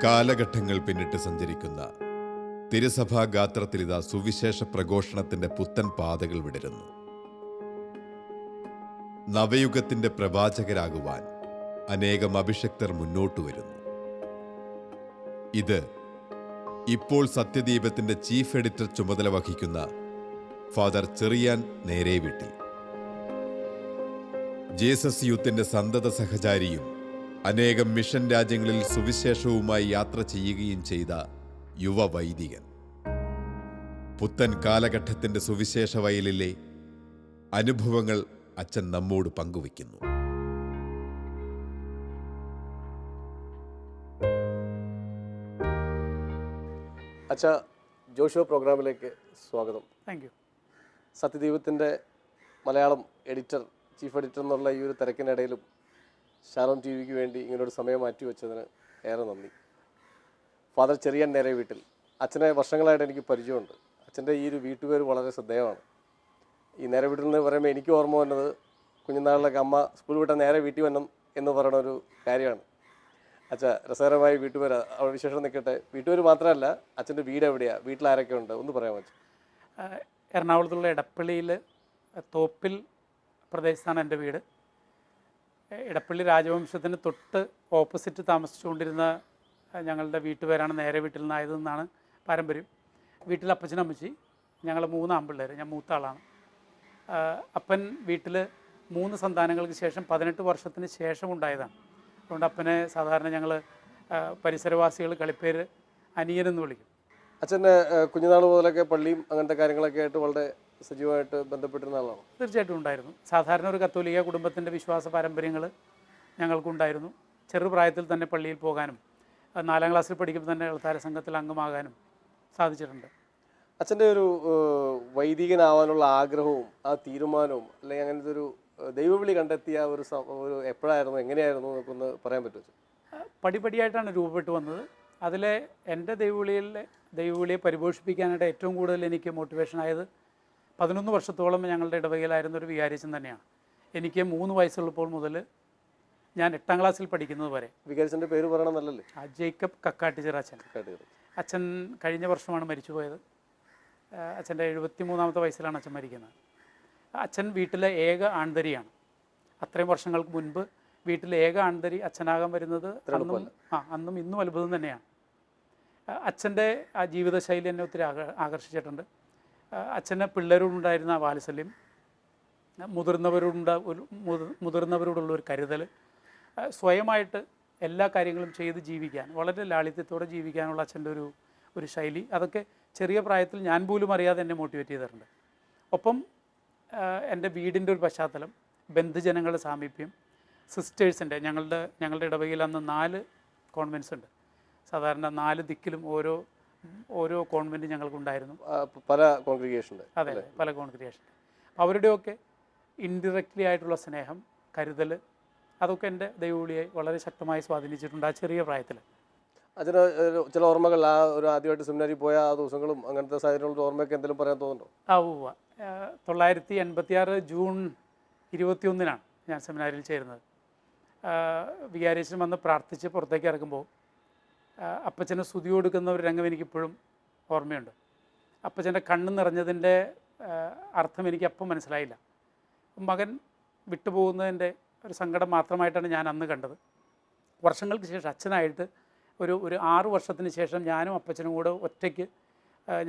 കാലഘട്ടങ്ങൾ പിന്നിട്ട് സഞ്ചരിക്കുന്ന തിരുസഭാ ഗാത്രത്തിലിതാ സുവിശേഷ പ്രഘോഷണത്തിന്റെ പുത്തൻ പാതകൾ വിടരുന്നു. നവയുഗത്തിന്റെ പ്രവാചകരാകുവാൻ അനേകം അഭിഷക്തർ മുന്നോട്ടു വരുന്നു. ഇത് ഇപ്പോൾ സത്യദീപത്തിന്റെ ചീഫ് എഡിറ്റർ ചുമതല വഹിക്കുന്ന ഫാദർ ചെറിയാൻ നേരേവീട്ടിൽ, ജീസസ് യൂത്തിന്റെ സന്തത സഹചാരിയും അനേകം മിഷൻ രാജ്യങ്ങളിൽ സുവിശേഷവുമായി യാത്ര ചെയ്യുകയും ചെയ്ത യുവ വൈദികൻ, പുത്തൻ കാലഘട്ടത്തിന്റെ സുവിശേഷ വയലിലെ അനുഭവങ്ങൾ അച്ഛൻ നമ്മോട് പങ്കുവയ്ക്കുന്നു. അച്ഛാ, ജോഷുവ പ്രോഗ്രാമിലേക്ക് സ്വാഗതം. Thank you. സത്യദീപത്തിൻ്റെ മലയാളം എഡിറ്റർ, ചീഫ് എഡിറ്റർ എന്നുള്ള ഈ ഒരു തിരക്കിനിടയിലും ഷാലോം ടി വിക്ക് വേണ്ടി ഇങ്ങനൊരു സമയം മാറ്റിവെച്ചതിന് ഏറെ നന്ദി. ഫാദർ ചെറിയാൻ നേരേവീട്ടിൽ, അച്ഛനെ വർഷങ്ങളായിട്ട് എനിക്ക് പരിചയമുണ്ട്. അച്ഛൻ്റെ ഈ ഒരു വീട്ടുപേര് വളരെ ശ്രദ്ധേയമാണ്. ഈ നേരേവീട്ടിൽ എന്ന് പറയുമ്പോൾ എനിക്ക് ഓർമ്മ വന്നത് കുഞ്ഞുനാളിലൊക്കെ അമ്മ സ്കൂൾ വിട്ടാൽ നേരെ വീട്ടിൽ വരണം എന്ന് പറയുന്ന ഒരു കാര്യമാണ്. അച്ഛാ, രസകരമായ വീട്ടുപേര്, അവിടെ വിശേഷം നിൽക്കട്ടെ. വീട്ടുപേര് മാത്രമല്ല, അച്ഛൻ്റെ വീട് എവിടെയാണ്, വീട്ടിൽ ആരൊക്കെ ഉണ്ട്, ഒന്ന് പറയാൻ പറ്റും? എറണാകുളത്തുള്ള ഇടപ്പള്ളിയിൽ തോപ്പിൽ പ്രദേശത്താണ് എൻ്റെ വീട്. ഇടപ്പള്ളി രാജവംശത്തിന് തൊട്ട് ഓപ്പോസിറ്റ് താമസിച്ചുകൊണ്ടിരുന്ന ഞങ്ങളുടെ വീട്ടുപേരാണ് നേരെ വീട്ടിൽ നിന്നായതെന്നാണ് പാരമ്പര്യം. വീട്ടിൽ അപ്പച്ചനമ്മച്ചി, ഞങ്ങൾ 3 ആൺപിള്ളേർ, ഞാൻ മൂത്ത ആളാണ്. അപ്പൻ വീട്ടിൽ 3 സന്താനങ്ങൾക്ക് ശേഷം 18 വർഷത്തിന് ശേഷം ഉണ്ടായതാണ്. അതുകൊണ്ട് അപ്പനെ സാധാരണ ഞങ്ങൾ പരിസരവാസികൾ കളിപ്പേര് അനിയനെന്ന് വിളിക്കും. അച്ഛൻ്റെ കുഞ്ഞുനാൾ മുതലൊക്കെ പള്ളിയും അങ്ങനത്തെ കാര്യങ്ങളൊക്കെ ആയിട്ട് വളരെ സജീവമായിട്ട് ബന്ധപ്പെട്ടിരുന്ന ആളാണ്? തീർച്ചയായിട്ടും ഉണ്ടായിരുന്നു. സാധാരണ ഒരു കത്തോലിക്ക കുടുംബത്തിൻ്റെ വിശ്വാസ പാരമ്പര്യങ്ങൾ ഞങ്ങൾക്കുണ്ടായിരുന്നു. ചെറുപ്രായത്തിൽ തന്നെ പള്ളിയിൽ പോകാനും 4ാം ക്ലാസ്സിൽ പഠിക്കുമ്പോൾ തന്നെ എഴുത്താര സംഘത്തിൽ അംഗമാകാനും സാധിച്ചിട്ടുണ്ട്. അച്ഛൻ്റെ ഒരു വൈദികനാവാനുള്ള ആഗ്രഹവും ആ തീരുമാനവും, അല്ലെങ്കിൽ അങ്ങനത്തെ ഒരു ദൈവവിളി കണ്ടെത്തിയ ഒരു എപ്പോഴായിരുന്നു, എങ്ങനെയായിരുന്നു എന്നൊക്കെ പറയാൻ പറ്റുമോ? പടിപടിയായിട്ടാണ് രൂപപ്പെട്ടു വന്നത്. അതിലെ എൻ്റെ ദൈവവിളിയെ പരിപോഷിപ്പിക്കാനായിട്ട് ഏറ്റവും കൂടുതൽ എനിക്ക് മോട്ടിവേഷനായത് 11 വർഷത്തോളം ഞങ്ങളുടെ ഇടവകയിലായിരുന്ന ഒരു വികാരിച്ചൻ തന്നെയാണ്. എനിക്ക് 3 വയസ്സുള്ളപ്പോൾ മുതൽ ഞാൻ 8ാം ക്ലാസ്സിൽ പഠിക്കുന്നത് വരെ. വികാരിച്ചൻ്റെ പേര് പറയണമെന്നല്ലേ? ജേക്കബ് കക്കാട്ടിച്ചിറ അച്ഛൻ. അച്ഛൻ കഴിഞ്ഞ വർഷമാണ് മരിച്ചുപോയത്. അച്ഛൻ്റെ 73ാമത്തെ വയസ്സിലാണ് അച്ഛൻ മരിക്കുന്നത്. അച്ഛൻ വീട്ടിലെ ഏക ആൺതരിയാണ്. അത്രയും വർഷങ്ങൾക്ക് മുൻപ് വീട്ടിലെ ഏക ആൺതരി അച്ഛനാകാൻ വരുന്നത് അന്നും ഇന്നും അത്ഭുതം തന്നെയാണ്. അച്ഛൻ്റെ ആ ജീവിതശൈലി എന്നെ ഒത്തിരി ആകർഷിച്ചിട്ടുണ്ട്. അച്ഛന് പിള്ളേരോടുണ്ടായിരുന്ന വാത്സല്യം, മുതിർന്നവരോടുള്ള ഒരു കരുതൽ, സ്വയമായിട്ട് എല്ലാ കാര്യങ്ങളും ചെയ്ത് ജീവിക്കാൻ, വളരെ ലാളിത്യത്തോടെ ജീവിക്കാനുള്ള അച്ഛൻ്റെ ഒരു ശൈലി, അതൊക്കെ ചെറിയ പ്രായത്തിൽ ഞാൻ പോലും അറിയാതെ എന്നെ മോട്ടിവേറ്റ് ചെയ്തിട്ടുണ്ട്. ഒപ്പം എൻ്റെ വീടിൻ്റെ ഒരു പശ്ചാത്തലം, ബന്ധുജനങ്ങളുടെ സാമീപ്യം, സിസ്റ്റേഴ്സിൻ്റെ, ഞങ്ങളുടെ ഇടവകയിൽ അന്ന് 4 കോൺവെൻറ്റ്സ് ഉണ്ട്. സാധാരണ 4 ദിക്കിലും ഓരോ കോൺവെൻറ്റ് ഞങ്ങൾക്കുണ്ടായിരുന്നു. പല കോൺഗ്രിഗേഷൻ. അതെ, പല കോൺഗ്രിഗേഷൻ. അവരുടെയൊക്കെ ഇൻഡിറക്റ്റ്ലി ആയിട്ടുള്ള സ്നേഹം, കരുതൽ, അതൊക്കെ എൻ്റെ ദൈവവിളിയെ വളരെ ശക്തമായി സ്വാധീനിച്ചിട്ടുണ്ട് ആ ചെറിയ പ്രായത്തിൽ. അതിന് ചില ഓർമ്മകൾ, ആ ഒരു ആദ്യമായിട്ട് സെമിനാരിൽ പോയ ആ ദിവസങ്ങളും അങ്ങനത്തെ സാഹചര്യങ്ങളുടെ ഓർമ്മയൊക്കെ എന്തെങ്കിലും പറയാൻ തോന്നുന്നുണ്ടോ? 1986 ജൂൺ 21 ഞാൻ സെമിനാരിൽ ചേരുന്നത്. വികാരിയച്ഛൻ വന്ന് പ്രാർത്ഥിച്ച് പുറത്തേക്ക് ഇറങ്ങുമ്പോൾ അപ്പച്ചന് സ്തുതി കൊടുക്കുന്ന ഒരു രംഗം എനിക്കിപ്പോഴും ഓർമ്മയുണ്ട്. അപ്പച്ചൻ്റെ കണ്ണ് നിറഞ്ഞതിൻ്റെ അർത്ഥം എനിക്ക് അപ്പം മനസ്സിലായില്ല. മകൻ വിട്ടുപോകുന്നതിൻ്റെ ഒരു സങ്കടം മാത്രമായിട്ടാണ് ഞാൻ അന്ന് കണ്ടത്. വർഷങ്ങൾക്ക് ശേഷം അച്ഛനായിട്ട് ഒരു 6 വർഷത്തിന് ശേഷം ഞാനും അപ്പച്ചനും കൂടെ ഒറ്റയ്ക്ക്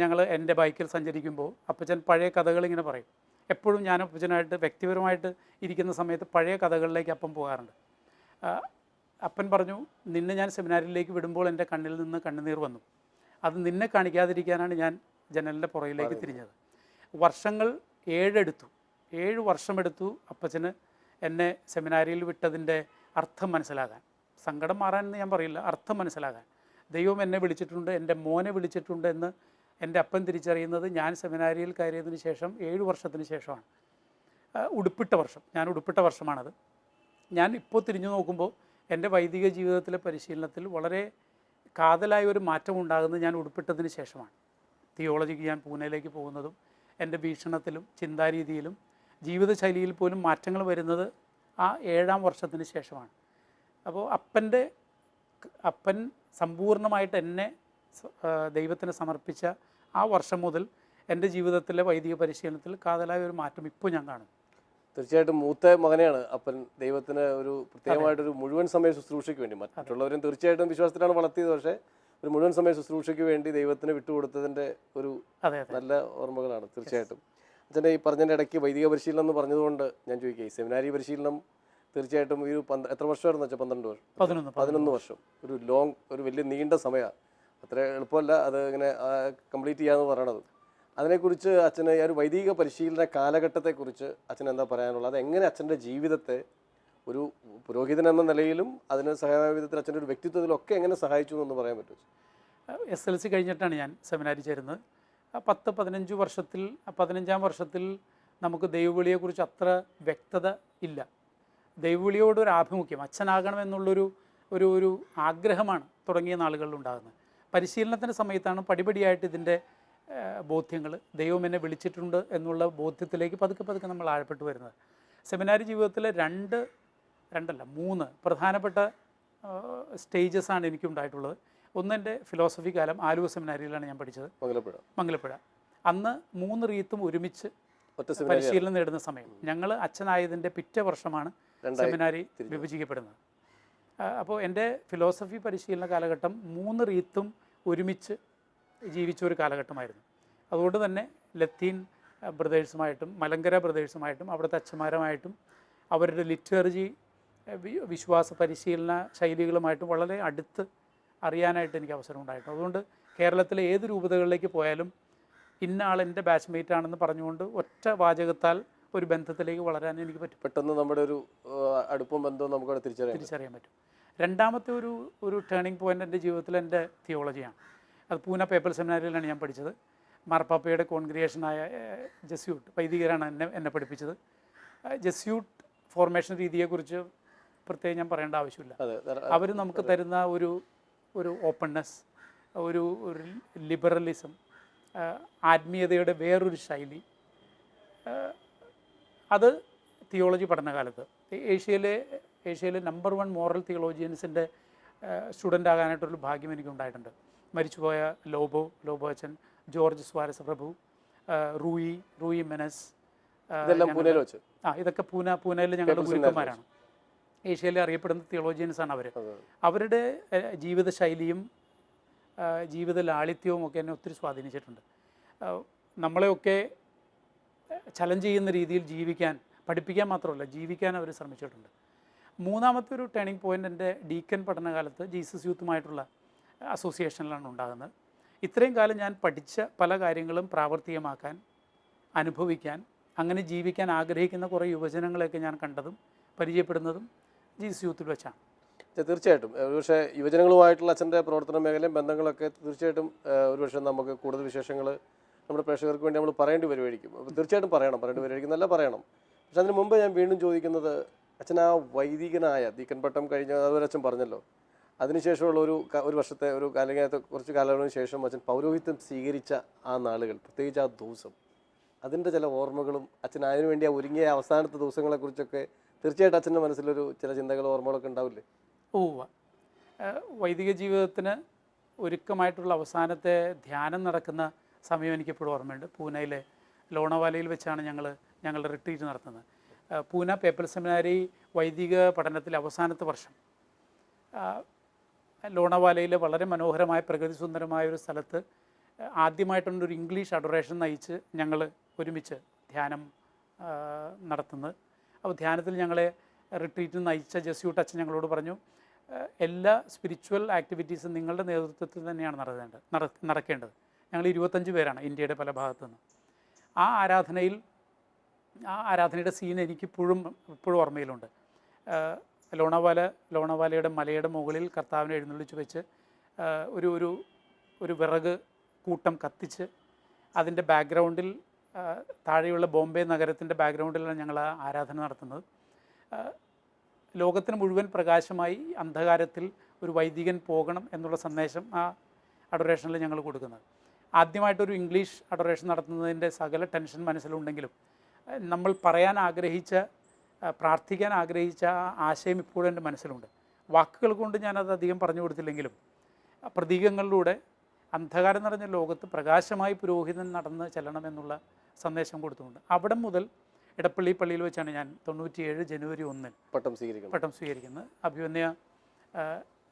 ഞങ്ങൾ എൻ്റെ ബൈക്കിൽ സഞ്ചരിക്കുമ്പോൾ അപ്പച്ചൻ പഴയ കഥകൾ ഇങ്ങനെ പറയും. എപ്പോഴും ഞാൻ അപ്പച്ചനായിട്ട് വ്യക്തിപരമായിട്ട് ഇരിക്കുന്ന സമയത്ത് പഴയ കഥകളിലേക്ക് അപ്പം പോകാറുണ്ട്. അപ്പൻ പറഞ്ഞു, നിന്നെ ഞാൻ സെമിനാരിലേക്ക് വിടുമ്പോൾ എൻ്റെ കണ്ണിൽ നിന്ന് കണ്ണുനീർ വന്നു. അത് നിന്നെ കാണിക്കാതിരിക്കാനാണ് ഞാൻ ജനലിൻ്റെ പുറകിലേക്ക് തിരിഞ്ഞത്. വർഷങ്ങൾ 7 വർഷമെടുത്തു അപ്പച്ചന് എന്നെ സെമിനാരിയിൽ വിട്ടതിൻ്റെ അർത്ഥം മനസ്സിലാകാൻ. സങ്കടം മാറാനെന്ന് ഞാൻ പറയില്ല, അർത്ഥം മനസ്സിലാകാൻ. ദൈവം എന്നെ വിളിച്ചിട്ടുണ്ട്, എൻ്റെ മോനെ വിളിച്ചിട്ടുണ്ട് എന്ന് എൻ്റെ അപ്പൻ തിരിച്ചറിയുന്നത് ഞാൻ സെമിനാരിയിൽ കയറിയതിന് ശേഷം 7 വർഷത്തിന് ശേഷമാണ്. ഞാൻ ഉടുപ്പിട്ട വർഷമാണത്. ഞാൻ ഇപ്പോൾ തിരിഞ്ഞു നോക്കുമ്പോൾ എൻ്റെ വൈദിക ജീവിതത്തിലെ പരിശീലനത്തിൽ വളരെ കാതലായ ഒരു മാറ്റം ഉണ്ടാകുന്നത് ഞാൻ ഉടുപ്പിട്ടതിന് ശേഷമാണ്. തിയോളജിക്ക് ഞാൻ പൂനെയിലേക്ക് പോകുന്നതും എൻ്റെ വീക്ഷണത്തിലും ചിന്താരീതിയിലും ജീവിതശൈലിയിൽ പോലും മാറ്റങ്ങൾ വരുന്നത് ആ 7ാം വർഷത്തിന് ശേഷമാണ്. അപ്പോൾ അപ്പൻ്റെ അപ്പൻ സമ്പൂർണ്ണമായിട്ട് എന്നെ ദൈവത്തിന് സമർപ്പിച്ച ആ വർഷം മുതൽ എൻ്റെ ജീവിതത്തിലെ വൈദിക പരിശീലനത്തിൽ കാതലായ ഒരു മാറ്റം ഇപ്പോൾ ഞാൻ കാണും. തീർച്ചയായിട്ടും മൂത്ത മകനെയാണ് അപ്പൻ ദൈവത്തിന് ഒരു പ്രത്യേകമായിട്ടൊരു മുഴുവൻ സമയ ശുശ്രൂഷയ്ക്ക് വേണ്ടി, മറ്റുള്ളവരും തീർച്ചയായിട്ടും വിശ്വാസത്തിലാണ് വളർത്തിയത്, പക്ഷേ ഒരു മുഴുവൻ സമയ ശുശ്രൂഷയ്ക്ക് വേണ്ടി ദൈവത്തിന് വിട്ടുകൊടുത്തതിൻ്റെ ഒരു നല്ല ഓർമ്മകളാണ് തീർച്ചയായിട്ടും. അച്ഛൻ്റെ ഈ പറഞ്ഞതിൻ്റെ ഇടയ്ക്ക് വൈദിക പരിശീലനം എന്ന് പറഞ്ഞതുകൊണ്ട് ഞാൻ ചോദിക്കുക, ഈ സെമിനാരി പരിശീലനം തീർച്ചയായിട്ടും ഈ എത്ര വർഷമായിരുന്നു വെച്ചാൽ? 11 വർഷം. ഒരു വലിയ നീണ്ട സമയമാണ്. അത്ര എളുപ്പമല്ല അത് ഇങ്ങനെ കംപ്ലീറ്റ് ചെയ്യാന്ന് പറയണത്. അതിനെക്കുറിച്ച് അച്ഛന് ഒരു വൈദിക പരിശീലന കാലഘട്ടത്തെക്കുറിച്ച് അച്ഛൻ എന്താ പറയാനുള്ളത്? അതെങ്ങനെ അച്ഛൻ്റെ ജീവിതത്തെ ഒരു പുരോഹിതൻ എന്ന നിലയിലും അതിന് സഹായ വിധത്തിൽ അച്ഛൻ്റെ ഒരു വ്യക്തിത്വത്തിലൊക്കെ എങ്ങനെ സഹായിച്ചു എന്ന് പറയാൻ പറ്റും? SLC കഴിഞ്ഞിട്ടാണ് ഞാൻ സെമിനാരി ചേരുന്നത്. 10-15 വർഷത്തിൽ 15ാം വർഷത്തിൽ നമുക്ക് ദൈവവിളിയെക്കുറിച്ച് അത്ര വ്യക്തത ഇല്ല. ദൈവവിളിയോടൊരു ആഭിമുഖ്യം, അച്ഛനാകണമെന്നുള്ളൊരു ഒരു ആഗ്രഹമാണ് തുടങ്ങിയ നാളുകളിലുണ്ടാകുന്നത്. പരിശീലനത്തിൻ്റെ സമയത്താണ് പടിപടിയായിട്ട് ഇതിൻ്റെ ബോധ്യങ്ങൾ, ദൈവം എന്നെ വിളിച്ചിട്ടുണ്ട് എന്നുള്ള ബോധ്യത്തിലേക്ക് പതുക്കെ നമ്മൾ ആഴപ്പെട്ടു വരുന്നത്. സെമിനാരി ജീവിതത്തിലെ 3 പ്രധാനപ്പെട്ട സ്റ്റേജസാണ് എനിക്കുണ്ടായിട്ടുള്ളത്. ഒന്ന്, എൻ്റെ ഫിലോസഫി കാലം ആലുവ സെമിനാരിയിലാണ് ഞാൻ പഠിച്ചത്, മംഗലപ്പുഴ. അന്ന് 3 റീത്തും ഒരുമിച്ച് പരിശീലനം നേടുന്ന സമയം. ഞങ്ങൾ അച്ഛനായതിൻ്റെ പിറ്റേ വർഷമാണ് സെമിനാരി വിഭജിക്കപ്പെടുന്നത്. അപ്പോൾ എൻ്റെ ഫിലോസഫി പരിശീലന കാലഘട്ടം 3 റീത്തും ഒരുമിച്ച് ജീവിച്ച ഒരു കാലഘട്ടമായിരുന്നു. അതുകൊണ്ട് തന്നെ ലത്തീൻ ബ്രദേഴ്സുമായിട്ടും മലങ്കര ബ്രദേഴ്സുമായിട്ടും അവിടുത്തെ അച്ഛന്മാരുമായിട്ടും അവരുടെ ലിറ്ററജി വിശ്വാസ പരിശീലന ശൈലികളുമായിട്ടും വളരെ അടുത്ത് അറിയാനായിട്ട് എനിക്ക് അവസരം ഉണ്ടായിട്ടുണ്ട്. അതുകൊണ്ട് കേരളത്തിലെ ഏത് രൂപതകളിലേക്ക് പോയാലും ഇന്ന ആൾ എൻ്റെ ബാച്ച്മേറ്റ് ആണെന്ന് പറഞ്ഞുകൊണ്ട് ഒറ്റ വാചകത്താൽ ഒരു ബന്ധത്തിലേക്ക് വളരാൻ എനിക്ക് പറ്റും. പെട്ടെന്ന് നമ്മുടെ ഒരു അടുപ്പം ബന്ധവും നമുക്ക് തിരിച്ചറിയാൻ പറ്റും. രണ്ടാമത്തെ ഒരു ടേണിംഗ് പോയിൻ്റ് എൻ്റെ ജീവിതത്തിൽ എൻ്റെ തിയോളജിയാണ്. അത് പൂന പേപ്പൽ സെമിനാരിയിലാണ് ഞാൻ പഠിച്ചത്. മാർപ്പാപ്പയുടെ കോൺഗ്രിഗേഷനായ ജെസ്യൂട്ട് വൈദികരാണ് എന്നെ പഠിപ്പിച്ചത്. ജെസ്യൂട്ട് ഫോർമേഷൻ രീതിയെക്കുറിച്ച് പ്രത്യേകം ഞാൻ പറയേണ്ട ആവശ്യമില്ല. അവർ നമുക്ക് തരുന്ന ഒരു ഓപ്പൺനെസ്, ഒരു ലിബറലിസം, ആത്മീയതയുടെ വേറൊരു ശൈലി, അത് തിയോളജി പഠനകാലത്ത് ഏഷ്യയിലെ നമ്പർ 1 മോറൽ തിയോളജിയൻസിൻ്റെ സ്റ്റുഡൻ്റ് ആകാനായിട്ടൊരു ഭാഗ്യം എനിക്കുണ്ടായിട്ടുണ്ട്. മരിച്ചുപോയ ലോബോ അച്ഛൻ, ജോർജ് സ്വാരസ പ്രഭു, റൂയി മെനസ്, ഇതൊക്കെ പൂനെയിൽ ഞങ്ങളുടെ ഗുരുക്കന്മാരാണ്. ഏഷ്യയിലെ അറിയപ്പെടുന്ന തിയോളജിയൻസാണ് അവർ. അവരുടെ ജീവിതശൈലിയും ജീവിത ലാളിത്യവും ഒക്കെ എന്നെ ഒത്തിരി സ്വാധീനിച്ചിട്ടുണ്ട്. നമ്മളെയൊക്കെ ചലഞ്ച് ചെയ്യുന്ന രീതിയിൽ ജീവിക്കാൻ, പഠിപ്പിക്കാൻ മാത്രമല്ല ജീവിക്കാൻ അവർ ശ്രമിച്ചിട്ടുണ്ട്. മൂന്നാമത്തെ ഒരു ടേണിംഗ് പോയിൻ്റ് എൻ്റെ ഡീക്കൻ പഠനകാലത്ത് ജീസസ് യൂത്തുമായിട്ടുള്ള അസോസിയേഷനിലാണ് ഉണ്ടാകുന്നത്. ഇത്രയും കാലം ഞാൻ പഠിച്ച പല കാര്യങ്ങളും പ്രാവർത്തികമാക്കാൻ, അനുഭവിക്കാൻ, അങ്ങനെ ജീവിക്കാൻ ആഗ്രഹിക്കുന്ന കുറേ യുവജനങ്ങളെയൊക്കെ ഞാൻ കണ്ടതും പരിചയപ്പെടുന്നതും ജീസസ് യൂത്തിൽ വെച്ചാണ്. തീർച്ചയായിട്ടും ഒരുപക്ഷെ യുവജനങ്ങളുമായിട്ടുള്ള അച്ഛൻ്റെ പ്രവർത്തന മേഖലയും ബന്ധങ്ങളൊക്കെ തീർച്ചയായിട്ടും ഒരുപക്ഷെ നമുക്ക് കൂടുതൽ വിശേഷങ്ങൾ നമ്മുടെ പ്രേക്ഷകർക്ക് വേണ്ടി നമ്മൾ പറയേണ്ടി വരുമായിരിക്കും. അപ്പോൾ തീർച്ചയായിട്ടും പറയേണ്ടി വരുമായിരിക്കും, നല്ല പറയണം. പക്ഷെ അതിന് മുമ്പ് ഞാൻ വീണ്ടും ചോദിക്കുന്നത്, അച്ഛൻ ആ വൈദികനായ ദീക്കൻ പട്ടം കഴിഞ്ഞ അതുവരെ അച്ഛൻ പറഞ്ഞല്ലോ, അതിനുശേഷമുള്ള ഒരു വർഷത്തെ അല്ലെങ്കിൽ കുറച്ച് കാലങ്ങൾക്ക് ശേഷം അച്ഛൻ പൗരോഹിത്യം സ്വീകരിച്ച ആ നാളുകൾ, പ്രത്യേകിച്ച് ആ ദിവസം, അതിൻ്റെ ചില ഓർമ്മകളും അച്ഛൻ അതിനുവേണ്ടി ആ ഒരുങ്ങിയ അവസാനത്തെ ദിവസങ്ങളെക്കുറിച്ചൊക്കെ തീർച്ചയായിട്ടും അച്ഛൻ്റെ മനസ്സിലൊരു ചില ചിന്തകളും ഓർമ്മകളൊക്കെ ഉണ്ടാവില്ലേ? വൈദിക ജീവിതത്തിന് ഒരുക്കമായിട്ടുള്ള അവസാനത്തെ ധ്യാനം നടക്കുന്ന സമയം എനിക്കെപ്പോഴും ഓർമ്മയുണ്ട്. പൂനെയിലെ ലോണവാലയിൽ വെച്ചാണ് ഞങ്ങളുടെ റിട്രീറ്റ് നടത്തുന്നത്. പൂന പേപ്പൽ സെമിനാരി വൈദിക പഠനത്തിലെ അവസാനത്തെ വർഷം ലോണവാലയിലെ വളരെ മനോഹരമായ പ്രകൃതി സുന്ദരമായ ഒരു സ്ഥലത്ത് ആദ്യമായിട്ടൊരു ഇംഗ്ലീഷ് അഡോറേഷൻ നയിച്ച് ഞങ്ങൾ ഒരുമിച്ച് ധ്യാനം നടത്തുന്നത്. അപ്പോൾ ധ്യാനത്തിൽ ഞങ്ങളെ റിട്രീറ്റിൽ നയിച്ച ജെസ്യൂട്ട് അച്ഛൻ ഞങ്ങളോട് പറഞ്ഞു, എല്ലാ സ്പിരിച്വൽ ആക്ടിവിറ്റീസും നിങ്ങളുടെ നേതൃത്വത്തിൽ തന്നെയാണ് നടക്കേണ്ടത്. ഞങ്ങൾ 25 പേരാണ് ഇന്ത്യയുടെ പല ഭാഗത്തു നിന്ന്. ആ ആരാധനയുടെ സീൻ എനിക്കിപ്പോഴും ഓർമ്മയിലുണ്ട്. ലോണവാലയുടെ മലയുടെ മുകളിൽ കർത്താവിനെ എഴുന്നള്ളിച്ച് വെച്ച് ഒരു വിറക് കൂട്ടം കത്തിച്ച് അതിൻ്റെ ബാക്ക്ഗ്രൗണ്ടിൽ താഴെയുള്ള ബോംബെ നഗരത്തിൻ്റെ ബാക്ക്ഗ്രൗണ്ടിലാണ് ഞങ്ങൾ ആ ആരാധന നടത്തുന്നത്. ലോകത്തിന് മുഴുവൻ പ്രകാശമായി അന്ധകാരത്തിൽ ഒരു വൈദികൻ പോകണം എന്നുള്ള സന്ദേശം ആ അഡോറേഷനിൽ ഞങ്ങൾ കൊടുക്കുന്നത്. ആദ്യമായിട്ടൊരു ഇംഗ്ലീഷ് അഡോറേഷൻ നടത്തുന്നതിൻ്റെ സകല ടെൻഷൻ മനസ്സിലുണ്ടെങ്കിലും നമ്മൾ പറയാൻ ആഗ്രഹിച്ച, പ്രാർത്ഥിക്കാൻ ആഗ്രഹിച്ച ആ ആശയം ഇപ്പോഴും എൻ്റെ മനസ്സിലുണ്ട്. വാക്കുകൾ കൊണ്ട് ഞാനത് അധികം പറഞ്ഞു കൊടുത്തില്ലെങ്കിലും പ്രതീകങ്ങളിലൂടെ അന്ധകാരം നിറഞ്ഞ ലോകത്ത് പ്രകാശമായി പുരോഹിതൻ നടന്ന് ചെല്ലണമെന്നുള്ള സന്ദേശം കൊടുത്തുകൊണ്ട് അവിടെ മുതൽ ഇടപ്പള്ളി പള്ളിയിൽ വെച്ചാണ് ഞാൻ 97 ജനുവരി 1 പട്ടം സ്വീകരിക്കുന്നത്. അഭിമന്യ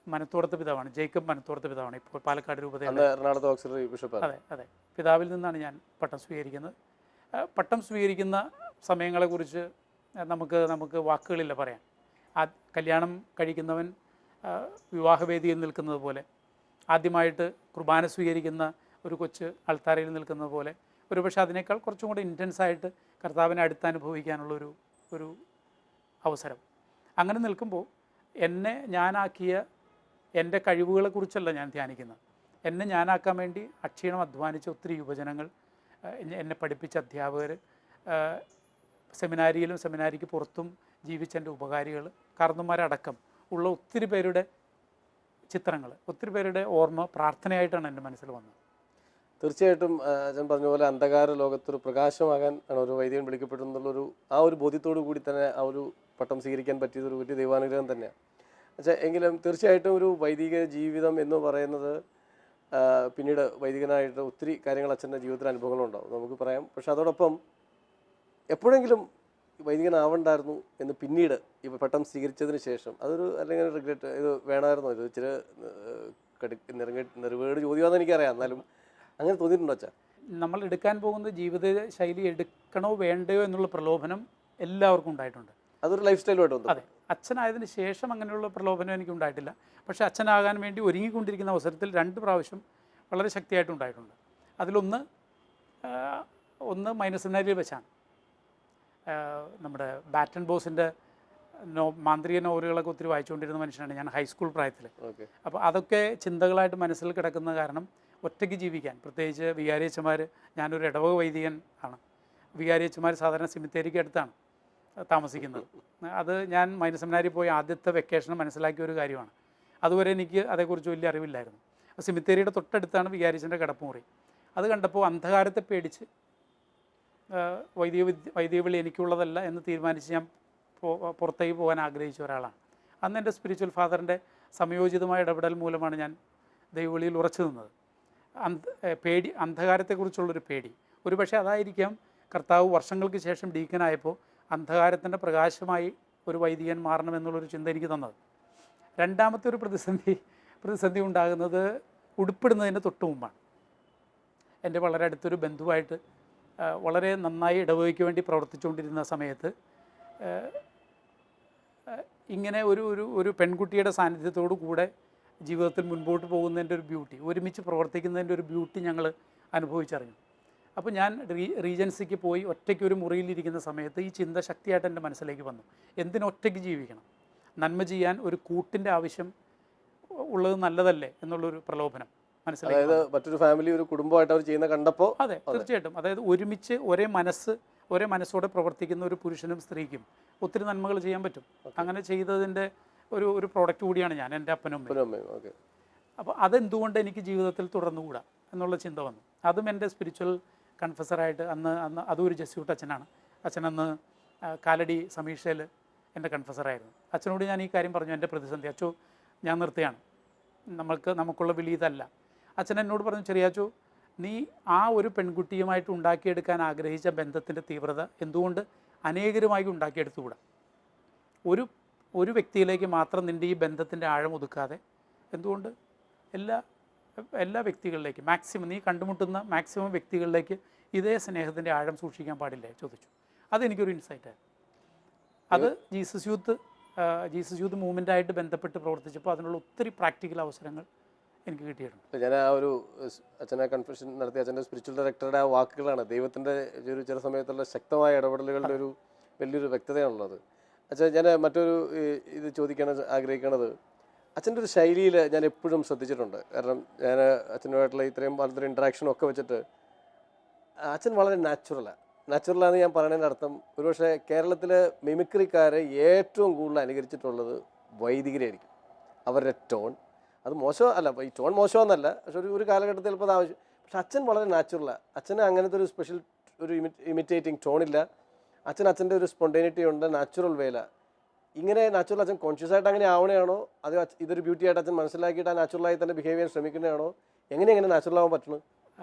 മനത്തോടത്ത് പിതാവാണ്, ജേക്കബ് മനത്തോടത്ത് പിതാവാണ്, ഇപ്പോൾ പാലക്കാട് രൂപതയുടെ എറണാകുളത്ത് ഓക്സിലറി ബിഷപ്പ്. അതെ അതെ, പിതാവിൽ നിന്നാണ് ഞാൻ പട്ടം സ്വീകരിക്കുന്നത്. പട്ടം സ്വീകരിക്കുന്ന സമയങ്ങളെക്കുറിച്ച് നമുക്ക് വാക്കുകളില്ല പറയാൻ. കല്യാണം കഴിക്കുന്നവൻ വിവാഹവേദിയിൽ നിൽക്കുന്നത് പോലെ, ആദ്യമായിട്ട് കുർബാന സ്വീകരിക്കുന്ന ഒരു കൊച്ച് അൾത്താരയിൽ നിൽക്കുന്നത് പോലെ, ഒരുപക്ഷെ അതിനേക്കാൾ കുറച്ചും കൂടി ഇൻറ്റൻസായിട്ട് കർത്താവിനെ അടുത്ത് അനുഭവിക്കാനുള്ളൊരു അവസരം. അങ്ങനെ നിൽക്കുമ്പോൾ എന്നെ ഞാനാക്കിയ എൻ്റെ കഴിവുകളെക്കുറിച്ചല്ല ഞാൻ ധ്യാനിക്കുന്നത്. എന്നെ ഞാനാക്കാൻ വേണ്ടി അക്ഷീണം അധ്വാനിച്ച ഒത്തിരി യുവജനങ്ങൾ, എന്നെ പഠിപ്പിച്ച അധ്യാപകർ, സെമിനാരിയിലും സെമിനാരിക്ക് പുറത്തും ജീവിച്ച എൻ്റെ ഉപകാരികൾ, കാർന്നന്മാരടക്കം ഉള്ള ഒത്തിരി പേരുടെ ചിത്രങ്ങൾ, ഒത്തിരി പേരുടെ ഓർമ്മ പ്രാർത്ഥനയായിട്ടാണ് എൻ്റെ മനസ്സിൽ വന്നത്. തീർച്ചയായിട്ടും ഞാൻ പറഞ്ഞ പോലെ അന്ധകാര ലോകത്തൊരു പ്രകാശമാകാൻ ആണ് ഒരു വൈദികൻ വിളിക്കപ്പെടുന്നുള്ളൊരു ആ ഒരു ബോധ്യത്തോടു കൂടി തന്നെ ആ ഒരു പട്ടം സ്വീകരിക്കാൻ പറ്റിയതൊരു വലിയ ദൈവാനുഗ്രഹം തന്നെയാണ്. പക്ഷേ എങ്കിലും തീർച്ചയായിട്ടും ഒരു വൈദിക ജീവിതം എന്ന് പറയുന്നത് പിന്നീട് വൈദികനായിട്ട് ഒത്തിരി കാര്യങ്ങൾ അച്ഛൻ്റെ ജീവിതത്തിൽ അനുഭവങ്ങളുണ്ടാവും നമുക്ക് പറയാം. പക്ഷെ അതോടൊപ്പം എപ്പോഴെങ്കിലും വൈദികനാവണ്ടായിരുന്നു എന്ന് പിന്നീട് ഇപ്പോൾ പട്ടം സ്വീകരിച്ചതിന് ശേഷം അതൊരു അല്ലെങ്കിൽ റിഗ്രറ്റ്, ഇത് വേണമായിരുന്നു, ഇത് ഇച്ചിരി നിറവേട് ചോദ്യമാണെന്ന് എനിക്കറിയാം, എന്നാലും അങ്ങനെ തോന്നിയിട്ടുണ്ടോ അച്ഛാ? നമ്മൾ എടുക്കാൻ പോകുന്ന ജീവിത ശൈലി എടുക്കണോ വേണ്ടയോ എന്നുള്ള പ്രലോഭനം എല്ലാവർക്കും ഉണ്ടായിട്ടുണ്ട്. അതൊരു ലൈഫ് സ്റ്റൈലുമായിട്ട്. അതെ, അച്ഛനായതിന് ശേഷം അങ്ങനെയുള്ള പ്രലോഭനം എനിക്കുണ്ടായിട്ടില്ല. പക്ഷേ അച്ഛനാകാൻ വേണ്ടി ഒരുങ്ങിക്കൊണ്ടിരിക്കുന്ന അവസരത്തിൽ 2 പ്രാവശ്യം വളരെ ശക്തിയായിട്ടുണ്ടായിട്ടുണ്ട്. അതിലൊന്ന് മൈനസ് സെമിനാരിയിൽ വെച്ചാണ്. നമ്മുടെ ബാറ്റൺ ബോസിൻ്റെ മാന്ത്രിക നോവലുകളൊക്കെ ഒത്തിരി വായിച്ചുകൊണ്ടിരുന്ന മനുഷ്യനാണ് ഞാൻ ഹൈസ്കൂൾ പ്രായത്തിൽ. അപ്പോൾ അതൊക്കെ ചിന്തകളായിട്ട് മനസ്സിൽ കിടക്കുന്ന കാരണം ഒറ്റയ്ക്ക് ജീവിക്കാൻ, പ്രത്യേകിച്ച് വികാരിയച്ചന്മാർ, ഞാനൊരു ഇടവക വൈദികൻ ആണ്, വികാരിയച്ചന്മാർ സാധാരണ സിമിത്തേരിക്ക് അടുത്താണ് താമസിക്കുന്നത്. അത് ഞാൻ മൈനസ് സെമിനാരിൽ പോയി ആദ്യത്തെ വെക്കേഷൻ മനസ്സിലാക്കിയ ഒരു കാര്യമാണ്. അതുവരെ എനിക്ക് അതേക്കുറിച്ച് വലിയ അറിവില്ലായിരുന്നു. സിമിത്തേരിയുടെ തൊട്ടടുത്താണ് വികാരിച്ചൻ്റെ കിടപ്പുമുറി. അത് കണ്ടപ്പോൾ അന്ധകാരത്തെ പേടിച്ച് വൈദിക വിളി എനിക്കുള്ളതല്ല എന്ന് തീരുമാനിച്ച് ഞാൻ പുറത്തേക്ക് പോകാൻ ആഗ്രഹിച്ച ഒരാളാണ്. അന്ന് എൻ്റെ സ്പിരിച്വൽ ഫാദറിൻ്റെ സംയോജിതമായ ഇടപെടൽ മൂലമാണ് ഞാൻ ദൈവവിളിയിൽ ഉറച്ചു നിന്നത്. അന്ധകാരത്തെക്കുറിച്ചുള്ളൊരു പേടി, ഒരുപക്ഷെ അതായിരിക്കാം കർത്താവ് വർഷങ്ങൾക്ക് ശേഷം ഡീക്കനായപ്പോൾ അന്ധകാരത്തിൻ്റെ പ്രകാശമായി ഒരു വൈദികൻ മാറണമെന്നുള്ളൊരു ചിന്ത എനിക്ക് തന്നത്. രണ്ടാമത്തെ ഒരു പ്രതിസന്ധി ഉണ്ടാകുന്നത് ഉടുപ്പിടുന്നതിന് തൊട്ട് മുമ്പാണ്. എൻ്റെ വളരെ അടുത്തൊരു ബന്ധുവായിട്ട് വളരെ നന്നായി ഇടവകയ്ക്ക് വേണ്ടി പ്രവർത്തിച്ചുകൊണ്ടിരുന്ന സമയത്ത് ഇങ്ങനെ ഒരു പെൺകുട്ടിയുടെ സാന്നിധ്യത്തോടു കൂടെ ജീവിതത്തിൽ മുൻപോട്ട് പോകുന്നതിൻ്റെ ഒരു ബ്യൂട്ടി, ഒരുമിച്ച് പ്രവർത്തിക്കുന്നതിൻ്റെ ഒരു ബ്യൂട്ടി ഞങ്ങൾ അനുഭവിച്ചറിഞ്ഞു. അപ്പോൾ ഞാൻ റീജൻസിക്ക് പോയി ഒറ്റയ്ക്ക് ഒരു മുറിയിലിരിക്കുന്ന സമയത്ത് ഈ ചിന്ത ശക്തിയായിട്ട് എൻ്റെ മനസ്സിലേക്ക് വന്നു. എന്തിനൊറ്റയ്ക്ക് ജീവിക്കണം, നന്മ ചെയ്യാൻ ഒരു കൂട്ടിൻ്റെ ആവശ്യം ഉള്ളത് നല്ലതല്ലേ എന്നുള്ളൊരു പ്രലോഭനം മനസ്സിലായി. അതായത് മറ്റൊരു ഫാമിലി, ഒരു കുടുംബമായിട്ട് അവർ ചെയ്യുന്ന കണ്ടപ്പോൾ. അതെ, തീർച്ചയായിട്ടും. അതായത് ഒരുമിച്ച് ഒരേ മനസ്സോടെ പ്രവർത്തിക്കുന്ന ഒരു പുരുഷനും സ്ത്രീക്കും ഒത്തിരി നന്മകൾ ചെയ്യാൻ പറ്റും. അങ്ങനെ ചെയ്തതിൻ്റെ ഒരു പ്രോഡക്റ്റ് കൂടിയാണ് ഞാൻ, എൻ്റെ അപ്പനും അമ്മയും. അപ്പോൾ അതെന്തുകൊണ്ട് എനിക്ക് ജീവിതത്തിൽ തുടർന്നുകൂടാ എന്നുള്ള ചിന്ത വന്നു. അതും എൻ്റെ സ്പിരിച്വൽ കൺഫസറായിട്ട് അന്ന് അതും ഒരു ജസ്യൂട്ട് അച്ഛനാണ്. അച്ഛനന്ന് കാലടി സമീക്ഷയിൽ എൻ്റെ കൺഫസറായിരുന്നു. അച്ഛനോട് ഞാൻ ഈ കാര്യം പറഞ്ഞു, എൻ്റെ പ്രതിസന്ധി, അച്ചോ ഞാൻ നിർത്തുകയാണ്, നമുക്കുള്ള വിളി ഇതല്ല. അച്ഛൻ എന്നോട് പറഞ്ഞു, ചെറിയാച്ചോ നീ ആ ഒരു പെൺകുട്ടിയുമായിട്ട് ഉണ്ടാക്കിയെടുക്കാൻ ആഗ്രഹിച്ച ബന്ധത്തിൻ്റെ തീവ്രത എന്തുകൊണ്ട് അനേകരുമായി ഉണ്ടാക്കിയെടുത്തുകൂടാ? ഒരു വ്യക്തിയിലേക്ക് മാത്രം നിൻ്റെ ഈ ബന്ധത്തിൻ്റെ ആഴം ഒതുക്കാതെ എന്തുകൊണ്ട് എല്ലാ വ്യക്തികളിലേക്കും നീ കണ്ടുമുട്ടുന്ന മാക്സിമം വ്യക്തികളിലേക്ക് ഇതേ സ്നേഹത്തിൻ്റെ ആഴം സൂക്ഷിക്കാൻ പാടില്ലേ ചോദിച്ചു. അതെനിക്കൊരു ഇൻസൈറ്റായിരുന്നു. അത് ജീസസ് യൂത്ത് മൂവ്മെൻറ്റായിട്ട് ബന്ധപ്പെട്ട് പ്രവർത്തിച്ചപ്പോൾ അതിനുള്ള ഒത്തിരി പ്രാക്ടിക്കൽ അവസരങ്ങൾ എനിക്ക് കിട്ടിയിട്ടുണ്ട്. ഞാൻ ആ ഒരു അച്ഛനെ കൺഫ്യൂഷൻ നടത്തി അച്ഛൻ്റെ സ്പിരിച്വൽ ഡയറക്ടറുടെ ആ വാക്കുകളാണ് ദൈവത്തിൻ്റെ ഒരു ചില സമയത്തുള്ള ശക്തമായ ഇടപെടലുകളുടെ ഒരു വലിയൊരു വ്യക്തതയാണുള്ളത്. അച്ഛൻ ഞാൻ മറ്റൊരു ഇത് ചോദിക്കാൻ ആഗ്രഹിക്കുന്നത്, അച്ഛൻ്റെ ഒരു ശൈലിയിൽ ഞാൻ എപ്പോഴും ശ്രദ്ധിച്ചിട്ടുണ്ട്. കാരണം ഞാൻ അച്ഛനുമായിട്ടുള്ള ഇത്രയും വളരെ ഇൻട്രാക്ഷനും ഒക്കെ വെച്ചിട്ട് അച്ഛൻ വളരെ നാച്ചുറലാണെന്ന് ഞാൻ പറയുന്നതിൻ്റെ അർത്ഥം, ഒരുപക്ഷെ കേരളത്തിൽ മിമിക്രിക്കാരെ ഏറ്റവും കൂടുതൽ അനുകരിച്ചിട്ടുള്ളത് വൈദികരായിരിക്കും. അവരുടെ ടോൺ അത് മോശമല്ല, ഈ ടോൺ മോശമെന്നല്ല, പക്ഷെ ഒരു കാലഘട്ടത്തിൽ ചിലപ്പോൾ അത് ആവശ്യം. പക്ഷെ അച്ഛൻ വളരെ നാച്ചുറലാണ്. അച്ഛന് അങ്ങനത്തെ ഒരു സ്പെഷ്യൽ ഒരു ഇമിറ്റേറ്റിംഗ് ടോണില്ല. അച്ഛൻ്റെ ഒരു സ്പോണ്ടേനിറ്റി ഉണ്ട്, നാച്ചുറൽ വേല. ഇങ്ങനെ നാച്ചുറൽ അച്ഛൻ കോൺഷ്യസ് ആയിട്ട് അങ്ങനെ ആവണയാണോ അത് ഇതൊരു ബ്യൂട്ടി ആയിട്ട് അച്ഛൻ മനസ്സിലാക്കിയിട്ട് ആ നാച്ചുറലായി തന്നെ ബിഹേവ് ചെയ്യാൻ ശ്രമിക്കുന്നതാണോ എങ്ങനെ നാച്ചുറൽ ആവാൻ പറ്റുന്നത്?